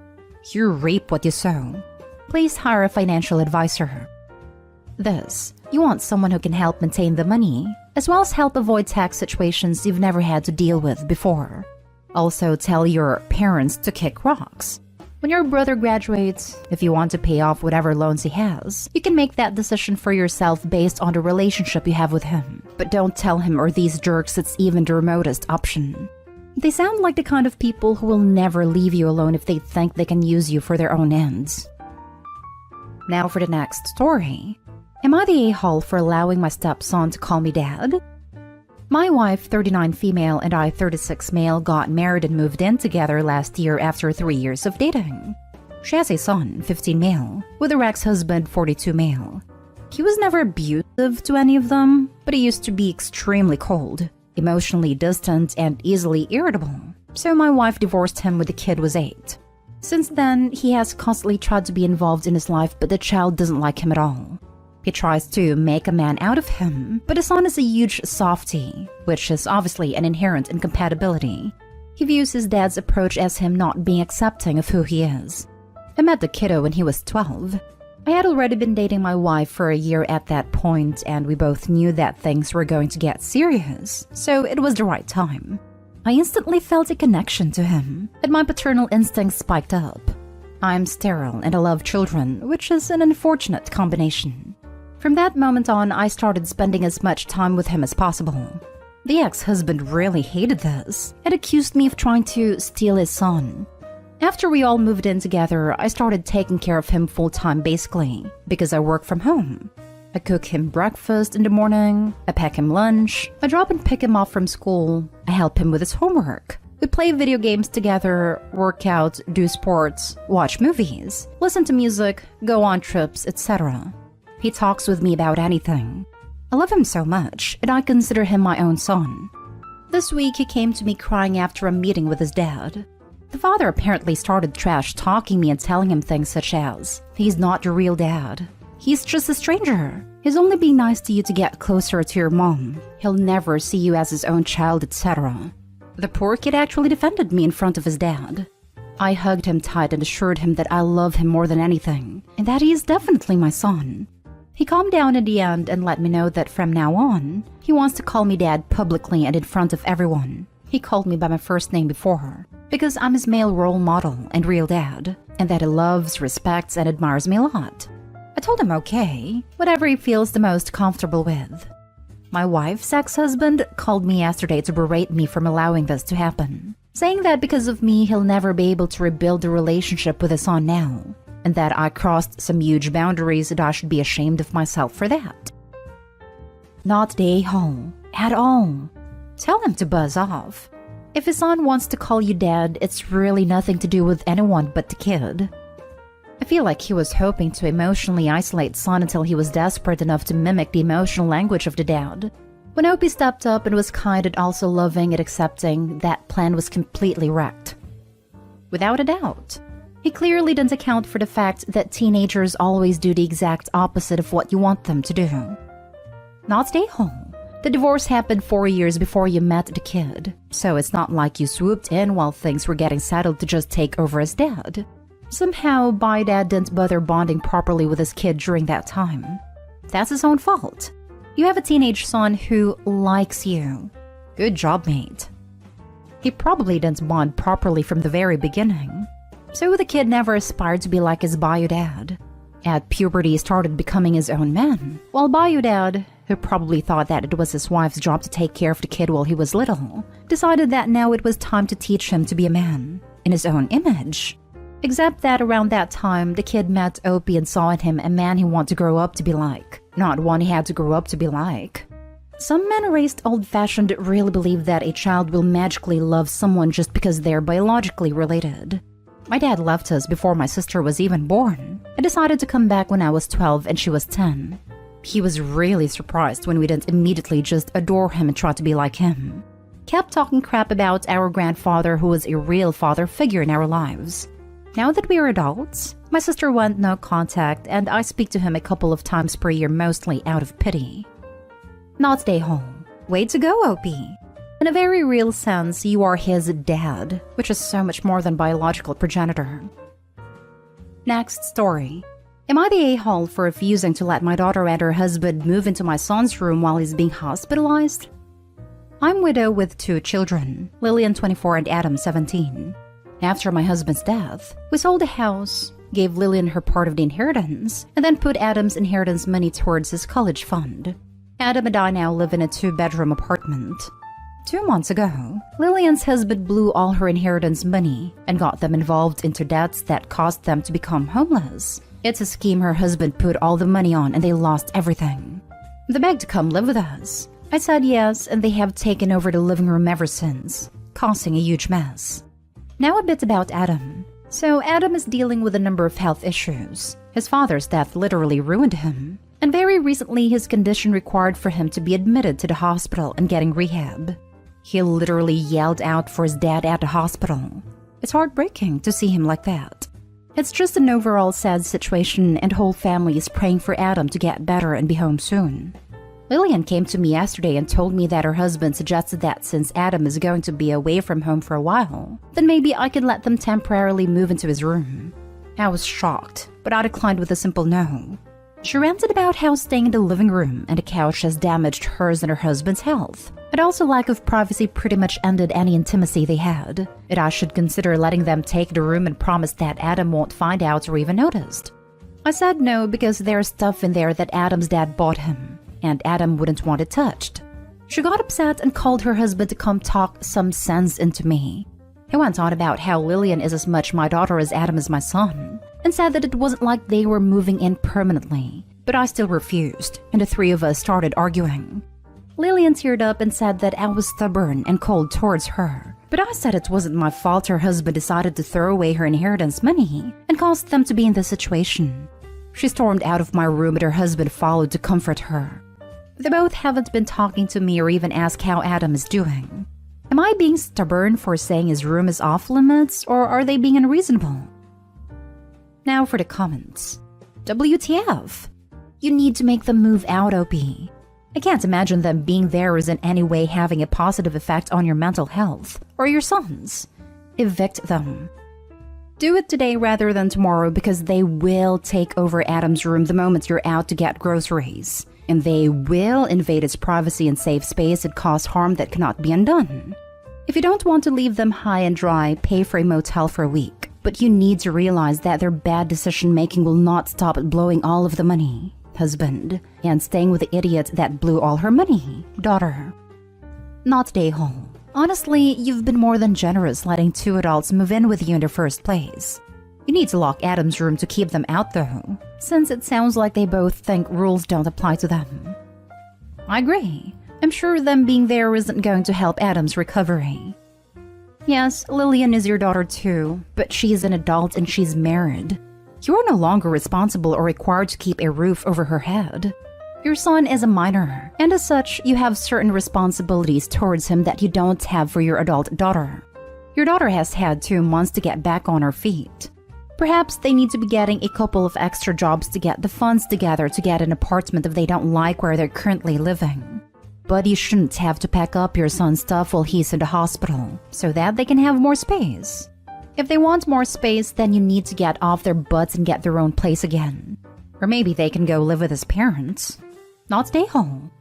Speaker 1: You reap what you sow. Please hire a financial advisor. This, you want someone who can help maintain the money, as well as help avoid tax situations you've never had to deal with before. Also, tell your parents to kick rocks. When your brother graduates, if you want to pay off whatever loans he has, you can make that decision for yourself based on the relationship you have with him. But don't tell him or these jerks it's even the remotest option. They sound like the kind of people who will never leave you alone if they think they can use you for their own ends. Now for the next story. Am I the a-hole for allowing my stepson to call me dad? My wife, 39 female, and I, 36 male, got married and moved in together last year after 3 years of dating. She has a son, 15 male, with her ex-husband, 42 male. He was never abusive to any of them, but he used to be extremely cold, emotionally distant, and easily irritable. So my wife divorced him when the kid was 8. Since then, he has constantly tried to be involved in his life, but the child doesn't like him at all. He tries to make a man out of him, but his son is a huge softie, which is obviously an inherent incompatibility. He views his dad's approach as him not being accepting of who he is. I met the kiddo when he was 12. I had already been dating my wife for a year at that point, and we both knew that things were going to get serious, so it was the right time. I instantly felt a connection to him, and my paternal instincts spiked up. I'm sterile and I love children, which is an unfortunate combination. From that moment on, I started spending as much time with him as possible. The ex-husband really hated this and accused me of trying to steal his son. After we all moved in together, I started taking care of him full-time basically, because I work from home. I cook him breakfast in the morning, I pack him lunch, I drop and pick him off from school, I help him with his homework. We play video games together, work out, do sports, watch movies, listen to music, go on trips, etc. He talks with me about anything. I love him so much, and I consider him my own son. This week, he came to me crying after a meeting with his dad. The father apparently started trash-talking me and telling him things such as, he's not your real dad. He's just a stranger. He's only being nice to you to get closer to your mom. He'll never see you as his own child, etc. The poor kid actually defended me in front of his dad. I hugged him tight and assured him that I love him more than anything, and that he is definitely my son. He calmed down in the end and let me know that from now on, he wants to call me dad publicly and in front of everyone. He called me by my first name before, because I'm his male role model and real dad, and that he loves, respects, and admires me a lot. I told him okay, whatever he feels the most comfortable with. My wife's ex-husband called me yesterday to berate me from allowing this to happen, saying that because of me he'll never be able to rebuild the relationship with his son now, and that I crossed some huge boundaries and I should be ashamed of myself for that. Not the a-hole, at all. Tell him to buzz off. If his son wants to call you dad, it's really nothing to do with anyone but the kid. I feel like he was hoping to emotionally isolate son until he was desperate enough to mimic the emotional language of the dad. When Opie stepped up and was kind and also loving and accepting, that plan was completely wrecked. Without a doubt. He clearly didn't account for the fact that teenagers always do the exact opposite of what you want them to do. Not stay home. The divorce happened 4 years before you met the kid, so it's not like you swooped in while things were getting settled to just take over as dad. Somehow, dad didn't bother bonding properly with his kid during that time. That's his own fault. You have a teenage son who likes you. Good job, mate. He probably didn't bond properly from the very beginning. So the kid never aspired to be like his bio dad. At puberty, he started becoming his own man, while bio dad, who probably thought that it was his wife's job to take care of the kid while he was little, decided that now it was time to teach him to be a man, in his own image. Except that around that time, the kid met Opie and saw in him a man he wanted to grow up to be like, not one he had to grow up to be like. Some men raised old-fashioned really believe that a child will magically love someone just because they're biologically related. My dad left us before my sister was even born. I decided to come back when I was 12 and she was 10. He was really surprised when we didn't immediately just adore him and try to be like him. Kept talking crap about our grandfather who was a real father figure in our lives. Now that we are adults, my sister went no contact and I speak to him a couple of times per year mostly out of pity. Not stay home. Way to go, Opie. In a very real sense, you are his dad, which is so much more than biological progenitor. Next story. Am I the a-hole for refusing to let my daughter and her husband move into my son's room while he's being hospitalized? I'm widowed with 2 children, Lillian 24 and Adam 17. After my husband's death, we sold the house, gave Lillian her part of the inheritance, and then put Adam's inheritance money towards his college fund. Adam and I now live in a 2-bedroom apartment. 2 months ago, Lillian's husband blew all her inheritance money and got them involved into debts that caused them to become homeless. It's a scheme her husband put all the money on and they lost everything. They begged to come live with us. I said yes, and they have taken over the living room ever since, causing a huge mess. Now a bit about Adam. So Adam is dealing with a number of health issues. His father's death literally ruined him. And very recently his condition required for him to be admitted to the hospital and getting rehab. He literally yelled out for his dad at the hospital. It's heartbreaking to see him like that. It's just an overall sad situation and whole family is praying for Adam to get better and be home soon. Lillian came to me yesterday and told me that her husband suggested that since Adam is going to be away from home for a while, then maybe I could let them temporarily move into his room. I was shocked, but I declined with a simple no. She ranted about how staying in the living room and the couch has damaged hers and her husband's health, and also lack of privacy pretty much ended any intimacy they had, and I should consider letting them take the room and promise that Adam won't find out or even noticed. I said no because there's stuff in there that Adam's dad bought him, and Adam wouldn't want it touched. She got upset and called her husband to come talk some sense into me. He went on about how Lillian is as much my daughter as Adam is my son, and said that it wasn't like they were moving in permanently, but I still refused, and the three of us started arguing. Lillian teared up and said that I was stubborn and cold towards her, but I said it wasn't my fault her husband decided to throw away her inheritance money and caused them to be in this situation. She stormed out of my room and her husband followed to comfort her. They both haven't been talking to me or even asked how Adam is doing. Am I being stubborn for saying his room is off limits, or are they being unreasonable? Now for the comments. WTF? You need to make them move out, OP. I can't imagine them being there is in any way having a positive effect on your mental health, or your son's. Evict them. Do it today rather than tomorrow because they will take over Adam's room the moment you're out to get groceries. And they will invade its privacy and safe space and cause harm that cannot be undone. If you don't want to leave them high and dry, pay for a motel for a week. But you need to realize that their bad decision-making will not stop at blowing all of the money, husband, and staying with the idiot that blew all her money, daughter. Not day-hole. Honestly, you've been more than generous letting two adults move in with you in the first place. You need to lock Adam's room to keep them out though, since it sounds like they both think rules don't apply to them. I agree. I'm sure them being there isn't going to help Adam's recovery. Yes, Lillian is your daughter too, but she's an adult and she's married. You are no longer responsible or required to keep a roof over her head. Your son is a minor, and as such, you have certain responsibilities towards him that you don't have for your adult daughter. Your daughter has had 2 months to get back on her feet. Perhaps they need to be getting a couple of extra jobs to get the funds together to get an apartment if they don't like where they're currently living. But you shouldn't have to pack up your son's stuff while he's in the hospital, so that they can have more space. If they want more space, then you need to get off their butts and get their own place again. Or maybe they can go live with his parents. Not stay home.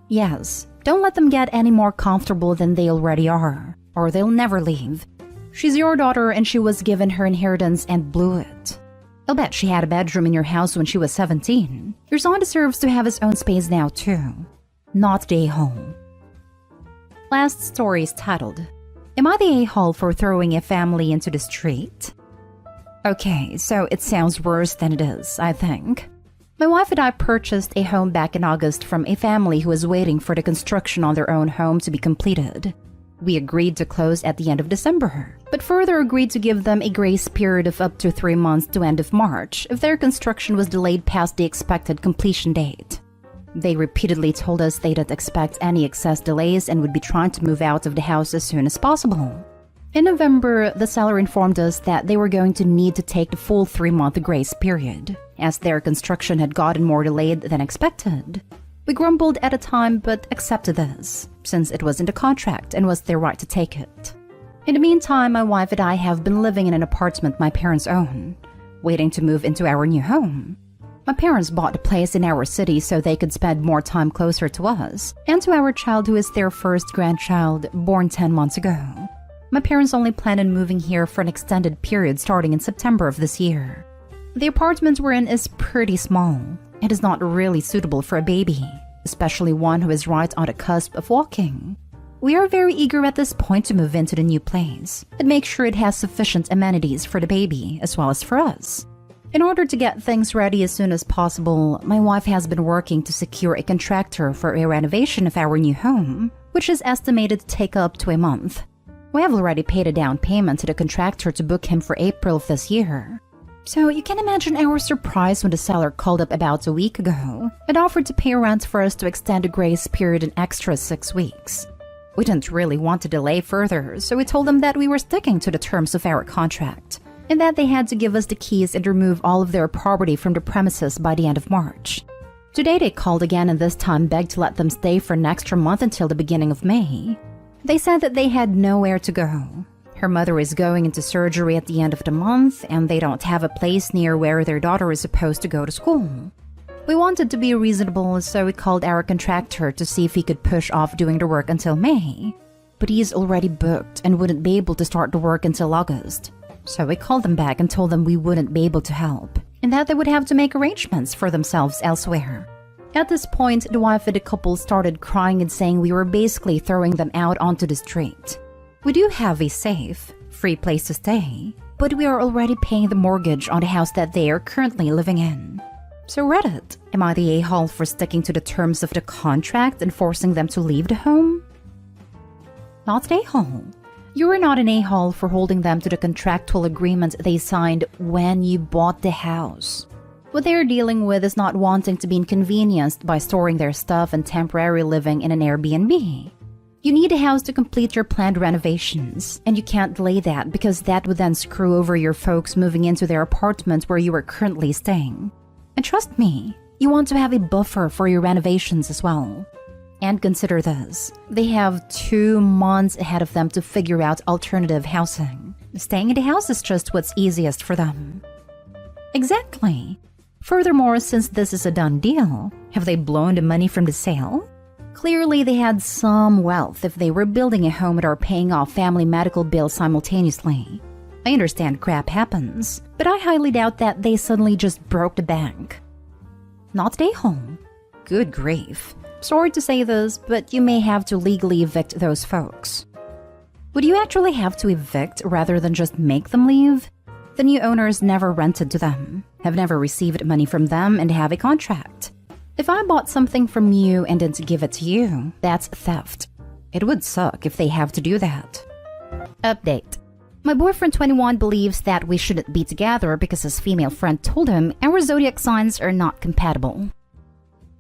Speaker 1: Yes, don't let them get any more comfortable than they already are, or they'll never leave. She's your daughter and she was given her inheritance and blew it. I'll bet she had a bedroom in your house when she was 17. Your son deserves to have his own space now too. Not day home. Last story is titled, Am I the a-hole for throwing a family into the street? Okay, so it sounds worse than it is, I think. My wife and I purchased a home back in August from a family who was waiting for the construction on their own home to be completed. We agreed to close at the end of December, but further agreed to give them a grace period of up to 3 months to end of March if their construction was delayed past the expected completion date. They repeatedly told us they didn't expect any excess delays and would be trying to move out of the house as soon as possible. In November, the seller informed us that they were going to need to take the full 3-month grace period, as their construction had gotten more delayed than expected. We grumbled at the time but accepted this, since it was in the contract and was their right to take it. In the meantime, my wife and I have been living in an apartment my parents own, waiting to move into our new home. My parents bought a place in our city so they could spend more time closer to us and to our child who is their first grandchild, born 10 months ago. My parents only plan on moving here for an extended period starting in September of this year. The apartment we're in is pretty small. It is not really suitable for a baby, especially one who is right on the cusp of walking. We are very eager at this point to move into the new place and make sure it has sufficient amenities for the baby as well as for us. In order to get things ready as soon as possible, my wife has been working to secure a contractor for a renovation of our new home, which is estimated to take up to a month. We have already paid a down payment to the contractor to book him for April of this year. So you can imagine our surprise when the seller called up about a week ago and offered to pay rent for us to extend the grace period an extra 6 weeks. We didn't really want to delay further, so we told them that we were sticking to the terms of our contract and that they had to give us the keys and remove all of their property from the premises by the end of March. Today they called again and this time begged to let them stay for an extra month until the beginning of May. They said that they had nowhere to go. Her mother is going into surgery at the end of the month, and they don't have a place near where their daughter is supposed to go to school. We wanted to be reasonable, so we called our contractor to see if he could push off doing the work until May. But he's already booked and wouldn't be able to start the work until August. So we called them back and told them we wouldn't be able to help, and that they would have to make arrangements for themselves elsewhere. At this point, the wife of the couple started crying and saying we were basically throwing them out onto the street. We do have a safe, free place to stay, but we are already paying the mortgage on the house that they are currently living in. So Reddit, am I the a-hole for sticking to the terms of the contract and forcing them to leave the home? Not the a-hole. You are not an a-hole for holding them to the contractual agreement they signed when you bought the house. What they are dealing with is not wanting to be inconvenienced by storing their stuff and temporarily living in an Airbnb. You need a house to complete your planned renovations, and you can't delay that because that would then screw over your folks moving into their apartment where you are currently staying. And trust me, you want to have a buffer for your renovations as well. And consider this, they have 2 months ahead of them to figure out alternative housing. Staying in the house is just what's easiest for them. Exactly. Furthermore, since this is a done deal, have they blown the money from the sale? Clearly, they had some wealth if they were building a home and are paying off family medical bills simultaneously. I understand crap happens, but I highly doubt that they suddenly just broke the bank. Not a home. Good grief. Sorry to say this, but you may have to legally evict those folks. Would you actually have to evict rather than just make them leave? The new owners never rented to them, have never received money from them, and have a contract. If I bought something from you and didn't give it to you, that's theft. It would suck if they have to do that. Update. My boyfriend 21 believes that we shouldn't be together because his female friend told him our zodiac signs are not compatible.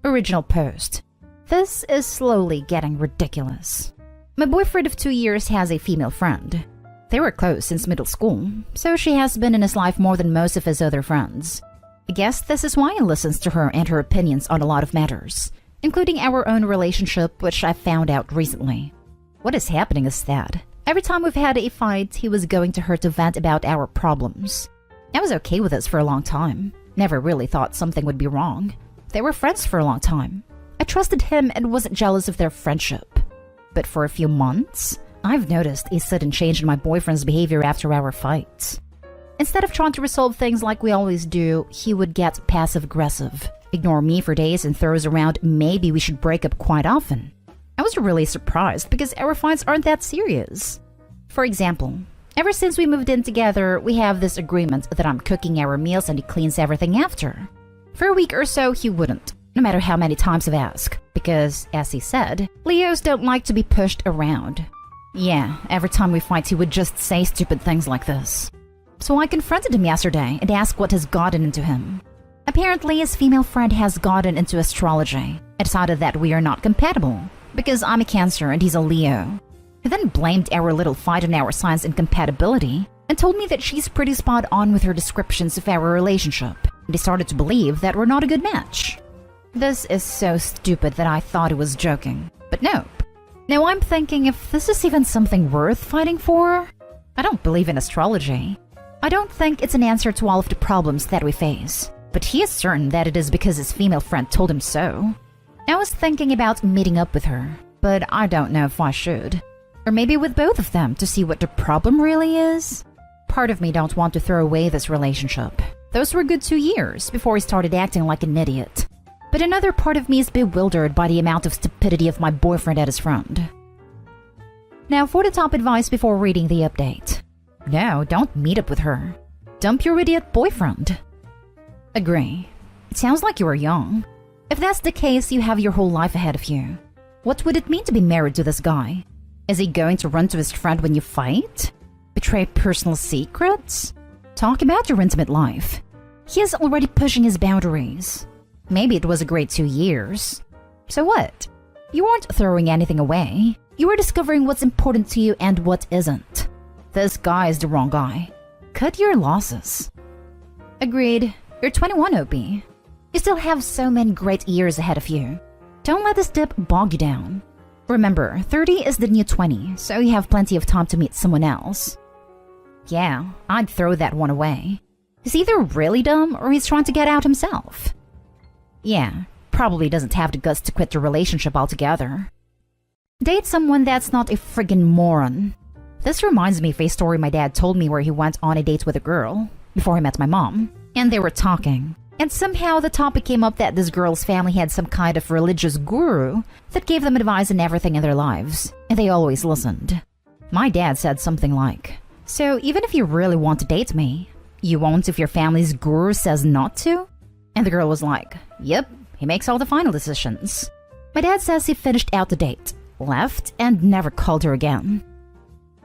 Speaker 1: Original post. This is slowly getting ridiculous. My boyfriend of 2 years has a female friend. They were close since middle school, so she has been in his life more than most of his other friends. I guess this is why he listens to her and her opinions on a lot of matters, including our own relationship, which I found out recently. What is happening is that every time we've had a fight, he was going to her to vent about our problems. I was okay with this for a long time. Never really thought something would be wrong. They were friends for a long time. I trusted him and wasn't jealous of their friendship. But for a few months, I've noticed a sudden change in my boyfriend's behavior after our fights. Instead of trying to resolve things like we always do, he would get passive-aggressive, ignore me for days, and throws around maybe we should break up quite often. I was really surprised because our fights aren't that serious. For example, ever since we moved in together, we have this agreement that I'm cooking our meals and he cleans everything after. For a week or so, he wouldn't, no matter how many times I've asked, because, as he said, Leos don't like to be pushed around. Yeah, every time we fight, he would just say stupid things like this. So I confronted him yesterday and asked what has gotten into him. Apparently, his female friend has gotten into astrology and decided that we are not compatible, because I'm a Cancer and he's a Leo. He then blamed our little fight on our signs incompatibility and told me that she's pretty spot on with her descriptions of our relationship, and he started to believe that we're not a good match. This is so stupid that I thought he was joking, but nope. Now I'm thinking if this is even something worth fighting for. I don't believe in astrology. I don't think it's an answer to all of the problems that we face, but he is certain that it is because his female friend told him so. I was thinking about meeting up with her, but I don't know if I should. Or maybe with both of them to see what the problem really is. Part of me don't want to throw away this relationship. Those were good 2 years before he started acting like an idiot. But another part of me is bewildered by the amount of stupidity of my boyfriend and his friend. Now for the top advice before reading the update. No, don't meet up with her. Dump your idiot boyfriend. Agree. It sounds like you are young. If that's the case, you have your whole life ahead of you. What would it mean to be married to this guy? Is he going to run to his friend when you fight? Betray personal secrets? Talk about your intimate life. He is already pushing his boundaries. Maybe it was a great 2 years. So what? You weren't throwing anything away. You were discovering what's important to you and what isn't. This guy is the wrong guy. Cut your losses. Agreed. You're 21, OP. You still have so many great years ahead of you. Don't let this dip bog you down. Remember, 30 is the new 20, so you have plenty of time to meet someone else. Yeah, I'd throw that one away. He's either really dumb or he's trying to get out himself. Yeah, probably doesn't have the guts to quit the relationship altogether. Date someone that's not a friggin' moron. This reminds me of a story my dad told me where he went on a date with a girl before he met my mom, and they were talking. And somehow the topic came up that this girl's family had some kind of religious guru that gave them advice on everything in their lives, and they always listened. My dad said something like, "So even if you really want to date me, you won't if your family's guru says not to?" And the girl was like, "Yep, he makes all the final decisions." My dad says he finished out the date, left, and never called her again.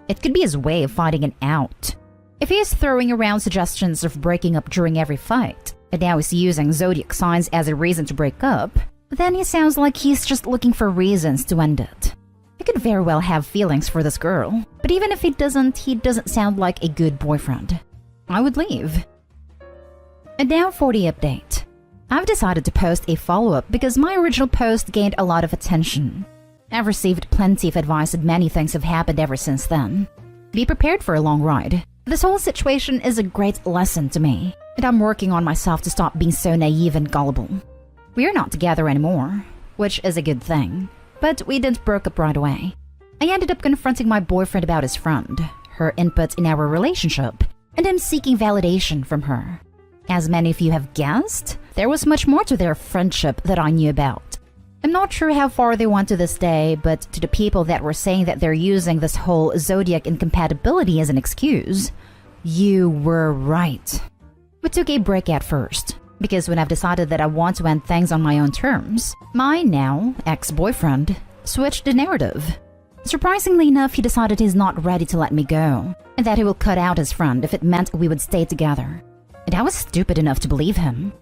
Speaker 1: It could be his way of finding an out. If he is throwing around suggestions of breaking up during every fight, and now he's using Zodiac signs as a reason to break up, then he sounds like he's just looking for reasons to end it. He could very well have feelings for this girl, but even if he doesn't sound like a good boyfriend. I would leave. And now for the update. I've decided to post a follow-up because my original post gained a lot of attention. I've received plenty of advice and many things have happened ever since then. Be prepared for a long ride. This whole situation is a great lesson to me, and I'm working on myself to stop being so naive and gullible. We are not together anymore, which is a good thing, but we didn't break up right away. I ended up confronting my boyfriend about his friend, her input in our relationship, and him seeking validation from her. As many of you have guessed, there was much more to their friendship that I knew about. I'm not sure how far they went to this day, but to the people that were saying that they're using this whole Zodiac incompatibility as an excuse, you were right. We took a break at first, because when I've decided that I want to end things on my own terms, my now ex-boyfriend switched the narrative. Surprisingly enough, he decided he's not ready to let me go, and that he will cut out his friend if it meant we would stay together. And I was stupid enough to believe him.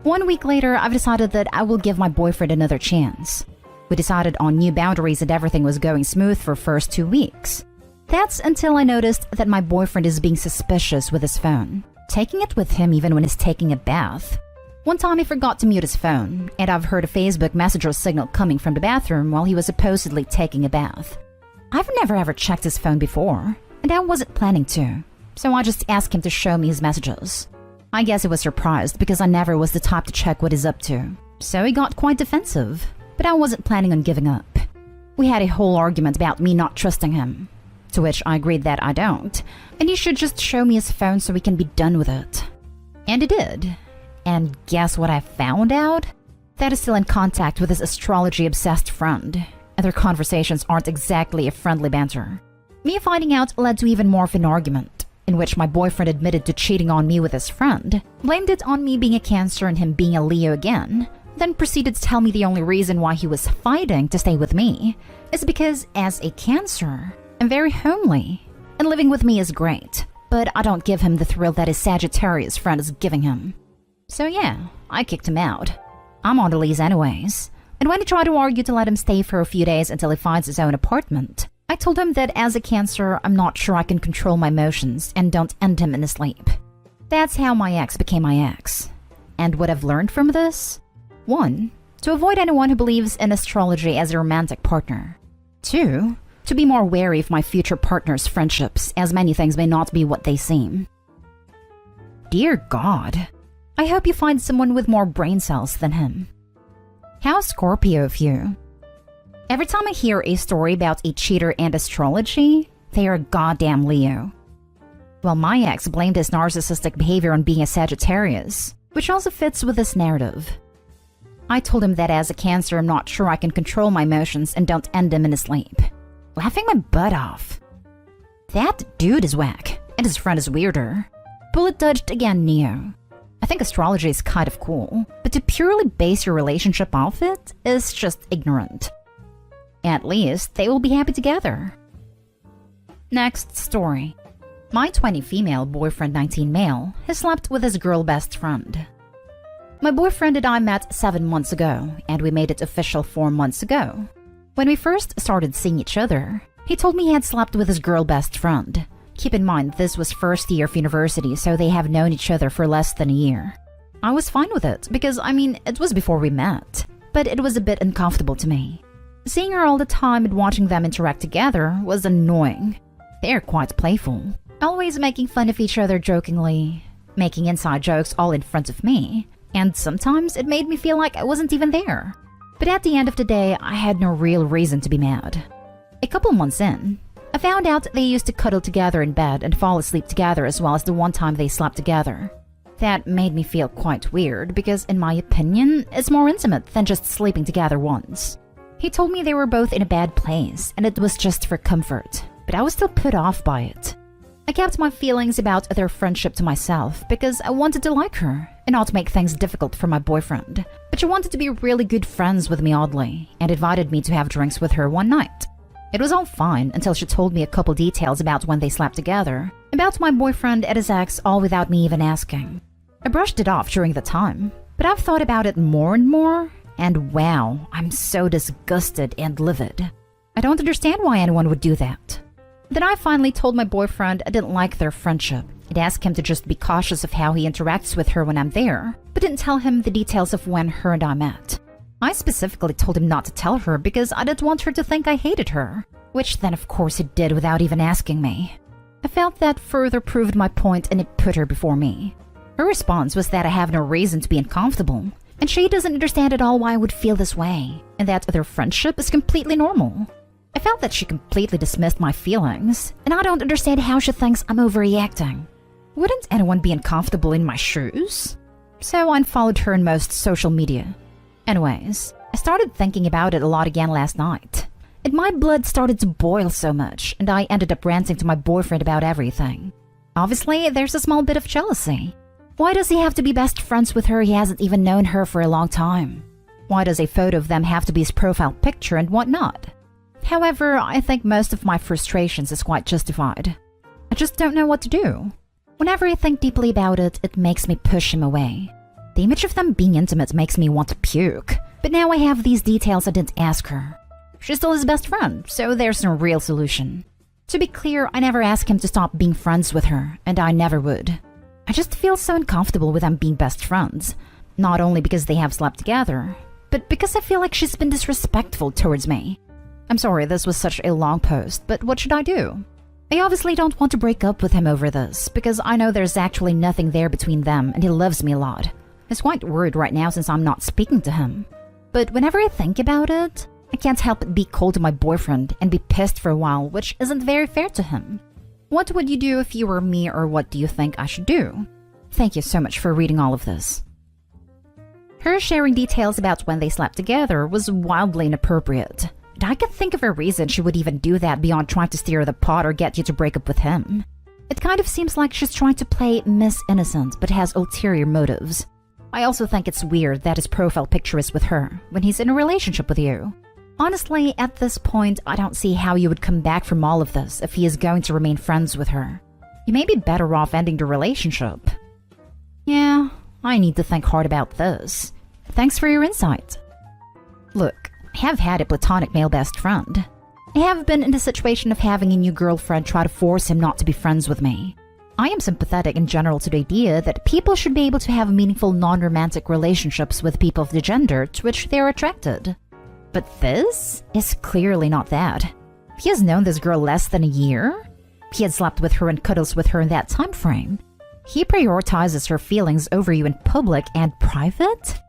Speaker 1: 1 week later, I've decided that I will give my boyfriend another chance. We decided on new boundaries and everything was going smooth for first 2 weeks. That's until I noticed that my boyfriend is being suspicious with his phone, taking it with him even when he's taking a bath. One time he forgot to mute his phone, and I've heard a Facebook Messenger signal coming from the bathroom while he was supposedly taking a bath. I've never ever checked his phone before, and I wasn't planning to, so I just asked him to show me his messages. I guess he was surprised because I never was the type to check what he's up to, so he got quite defensive, but I wasn't planning on giving up. We had a whole argument about me not trusting him, to which I agreed that I don't, and he should just show me his phone so we can be done with it. And he did. And guess what I found out? That he's still in contact with his astrology-obsessed friend, and their conversations aren't exactly a friendly banter. Me finding out led to even more of an argument, in which my boyfriend admitted to cheating on me with his friend, blamed it on me being a Cancer and him being a Leo again, then proceeded to tell me the only reason why he was fighting to stay with me is because, as a Cancer, I'm very homely, and living with me is great, but I don't give him the thrill that his Sagittarius friend is giving him. So yeah, I kicked him out. I'm on the lease anyways, and when he tried to argue to let him stay for a few days until he finds his own apartment, I told him that as a Cancer, I'm not sure I can control my emotions and don't end him in his sleep. That's how my ex became my ex. And what I've learned from this? 1. To avoid anyone who believes in astrology as a romantic partner. 2. To be more wary of my future partner's friendships, as many things may not be what they seem. Dear God, I hope you find someone with more brain cells than him. How Scorpio of you. Every time I hear a story about a cheater and astrology, they are a goddamn Leo. Well, my ex blamed his narcissistic behavior on being a Sagittarius, which also fits with this narrative. I told him that as a Cancer, I'm not sure I can control my emotions and don't end him in his sleep. Laughing my butt off. That dude is whack, and his friend is weirder. Bullet dodged again, Neo. I think astrology is kind of cool, but to purely base your relationship off it is just ignorant. At least, they will be happy together. Next story. My 20 female, boyfriend 19 male, has slept with his girl best friend. My boyfriend and I met 7 months ago, and we made it official 4 months ago. When we first started seeing each other, he told me he had slept with his girl best friend. Keep in mind, this was first year of university, so they have known each other for less than a year. I was fine with it, because, it was before we met, but it was a bit uncomfortable to me. Seeing her all the time and watching them interact together was annoying. They're quite playful, always making fun of each other jokingly, making inside jokes all in front of me, and sometimes it made me feel like I wasn't even there. But at the end of the day, I had no real reason to be mad. A couple months in, I found out they used to cuddle together in bed and fall asleep together as well as the one time they slept together. That made me feel quite weird because, in my opinion, it's more intimate than just sleeping together once. He told me they were both in a bad place and it was just for comfort, but I was still put off by it. I kept my feelings about their friendship to myself because I wanted to like her and not make things difficult for my boyfriend. But she wanted to be really good friends with me oddly and invited me to have drinks with her one night. It was all fine until she told me a couple details about when they slept together, about my boyfriend and his ex, all without me even asking. I brushed it off during the time, but I've thought about it more and more, and wow, I'm so disgusted and livid. I don't understand why anyone would do that. Then I finally told my boyfriend I didn't like their friendship. I'd asked him to just be cautious of how he interacts with her when I'm there, but didn't tell him the details of when her and I met. I specifically told him not to tell her because I didn't want her to think I hated her, which then of course he did without even asking me. I felt that further proved my point and it put her before me. Her response was that I have no reason to be uncomfortable, and she doesn't understand at all why I would feel this way, and that their friendship is completely normal. I felt that she completely dismissed my feelings, and I don't understand how she thinks I'm overreacting. Wouldn't anyone be uncomfortable in my shoes? So I unfollowed her in most social media. Anyways, I started thinking about it a lot again last night, and my blood started to boil so much, and I ended up ranting to my boyfriend about everything. Obviously, there's a small bit of jealousy. Why does he have to be best friends with her? He hasn't even known her for a long time. Why does a photo of them have to be his profile picture and whatnot? However, I think most of my frustrations is quite justified. I just don't know what to do. Whenever I think deeply about it, it makes me push him away. The image of them being intimate makes me want to puke, but now I have these details I didn't ask her. She's still his best friend, so there's no real solution. To be clear, I never asked him to stop being friends with her, and I never would. I just feel so uncomfortable with them being best friends, not only because they have slept together, but because I feel like she's been disrespectful towards me. I'm sorry this was such a long post, but what should I do? I obviously don't want to break up with him over this, because I know there's actually nothing there between them and he loves me a lot. He's quite worried right now since I'm not speaking to him. But whenever I think about it, I can't help but be cold to my boyfriend and be pissed for a while, which isn't very fair to him. What would you do if you were me, or what do you think I should do? Thank you so much for reading all of this. Her sharing details about when they slept together was wildly inappropriate. And I can't think of a reason she would even do that beyond trying to steer the pot or get you to break up with him. It kind of seems like she's trying to play Miss Innocent but has ulterior motives. I also think it's weird that his profile picture is with her when he's in a relationship with you. Honestly, at this point, I don't see how you would come back from all of this if he is going to remain friends with her. You may be better off ending the relationship. Yeah, I need to think hard about this. Thanks for your insight. Look, I have had a platonic male best friend. I have been in the situation of having a new girlfriend try to force him not to be friends with me. I am sympathetic in general to the idea that people should be able to have meaningful non-romantic relationships with people of the gender to which they are attracted. But this is clearly not that. He has known this girl less than a year. He had slept with her and cuddles with her in that time frame. He prioritizes her feelings over you in public and private?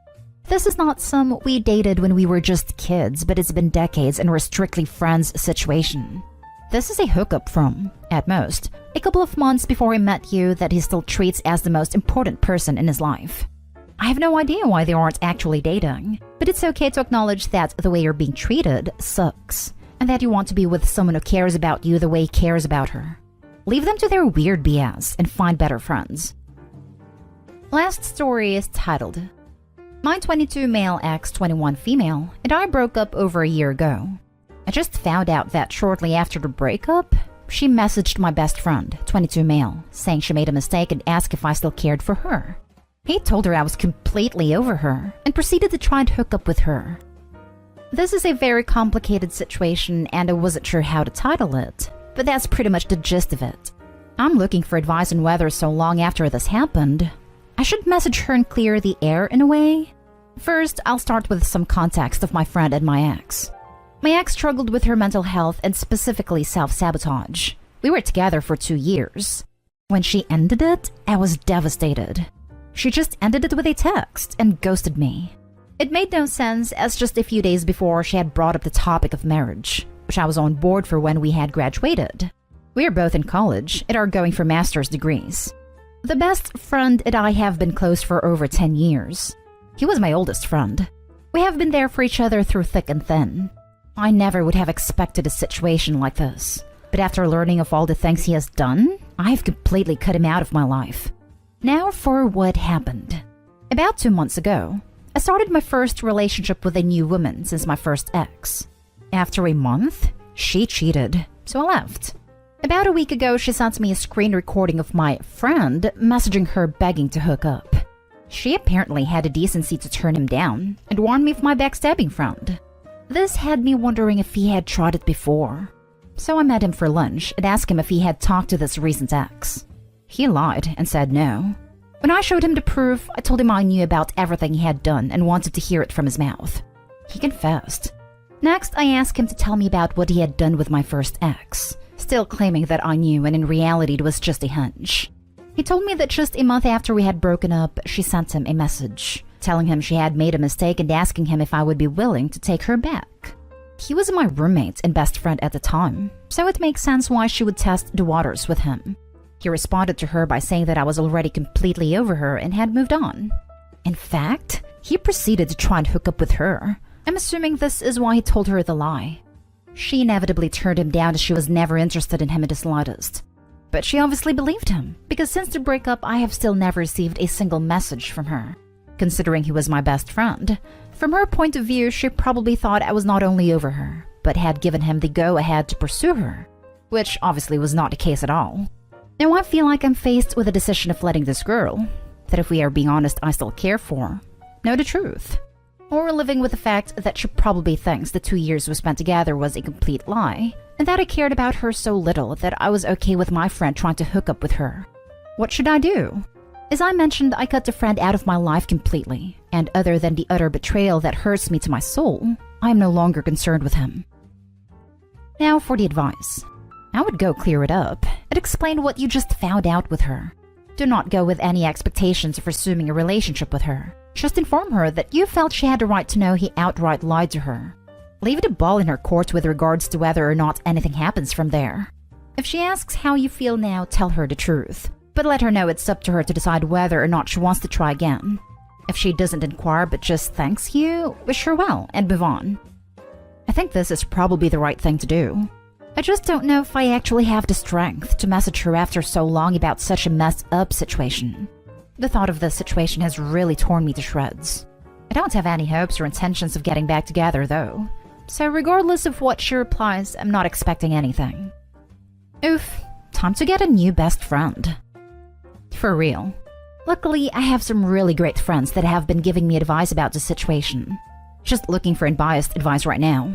Speaker 1: This is not some we dated when we were just kids, but it's been decades and we're strictly friends situation. This is a hookup from, at most, a couple of months before he met you that he still treats as the most important person in his life. I have no idea why they aren't actually dating, but it's okay to acknowledge that the way you're being treated sucks, and that you want to be with someone who cares about you the way he cares about her. Leave them to their weird BS and find better friends. Last story is titled, My 22 male ex 21 female and I broke up over a year ago. I just found out that shortly after the breakup, she messaged my best friend, 22 male, saying she made a mistake and asked if I still cared for her. He told her I was completely over her and proceeded to try and hook up with her. This is a very complicated situation and I wasn't sure how to title it, but that's pretty much the gist of it. I'm looking for advice on whether so long after this happened, I should message her and clear the air in a way. First, I'll start with some context of my friend and my ex. My ex struggled with her mental health and specifically self-sabotage. We were together for 2 years. When she ended it, I was devastated. She just ended it with a text and ghosted me. It made no sense as just a few days before she had brought up the topic of marriage, which I was on board for when we had graduated. We are both in college and are going for master's degrees. The best friend and I have been close for over 10 years. He was my oldest friend. We have been there for each other through thick and thin. I never would have expected a situation like this. But after learning of all the things he has done, I've completely cut him out of my life. Now for what happened. About 2 months ago, I started my first relationship with a new woman since my first ex. After a month, she cheated, so I left. About a week ago, she sent me a screen recording of my friend messaging her begging to hook up. She apparently had the decency to turn him down and warn me of my backstabbing friend. This had me wondering if he had tried it before. So I met him for lunch and asked him if he had talked to this recent ex. He lied and said no. When I showed him the proof, I told him I knew about everything he had done and wanted to hear it from his mouth. He confessed. Next, I asked him to tell me about what he had done with my first ex, still claiming that I knew when in reality it was just a hunch. He told me that just a month after we had broken up, she sent him a message, telling him she had made a mistake and asking him if I would be willing to take her back. He was my roommate and best friend at the time, so it makes sense why she would test the waters with him. He responded to her by saying that I was already completely over her and had moved on. In fact, he proceeded to try and hook up with her. I'm assuming this is why he told her the lie. She inevitably turned him down as she was never interested in him in the slightest. But she obviously believed him, because since the breakup, I have still never received a single message from her. Considering he was my best friend, from her point of view, she probably thought I was not only over her, but had given him the go-ahead to pursue her, which obviously was not the case at all. Now I feel like I'm faced with a decision of letting this girl, that if we are being honest I still care for, know the truth. Or living with the fact that she probably thinks the 2 years we spent together was a complete lie, and that I cared about her so little that I was okay with my friend trying to hook up with her. What should I do? As I mentioned, I cut the friend out of my life completely, and other than the utter betrayal that hurts me to my soul, I am no longer concerned with him. Now for the advice. I would go clear it up and explain what you just found out with her. Do not go with any expectations of resuming a relationship with her. Just inform her that you felt she had the right to know he outright lied to her. Leave the ball in her court with regards to whether or not anything happens from there. If she asks how you feel now, tell her the truth, but let her know it's up to her to decide whether or not she wants to try again. If she doesn't inquire but just thanks you, wish her well and move on. I think this is probably the right thing to do. I just don't know if I actually have the strength to message her after so long about such a messed up situation. The thought of this situation has really torn me to shreds. I don't have any hopes or intentions of getting back together though, so regardless of what she replies, I'm not expecting anything. Oof, time to get a new best friend. For real. Luckily, I have some really great friends that have been giving me advice about the situation. Just looking for unbiased advice right now.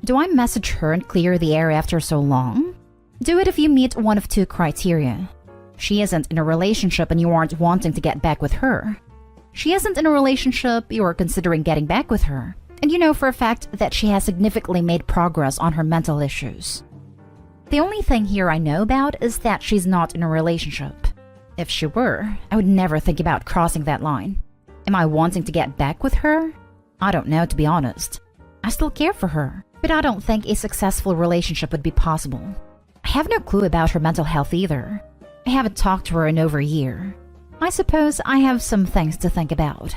Speaker 1: Do I message her and clear the air after so long? Do it if you meet one of two criteria. She isn't in a relationship and you aren't wanting to get back with her. She isn't in a relationship, you are considering getting back with her, and you know for a fact that she has significantly made progress on her mental issues. The only thing here I know about is that she's not in a relationship. If she were, I would never think about crossing that line. Am I wanting to get back with her? I don't know, to be honest. I still care for her, but I don't think a successful relationship would be possible. I have no clue about her mental health either. I haven't talked to her in over a year. I suppose I have some things to think about.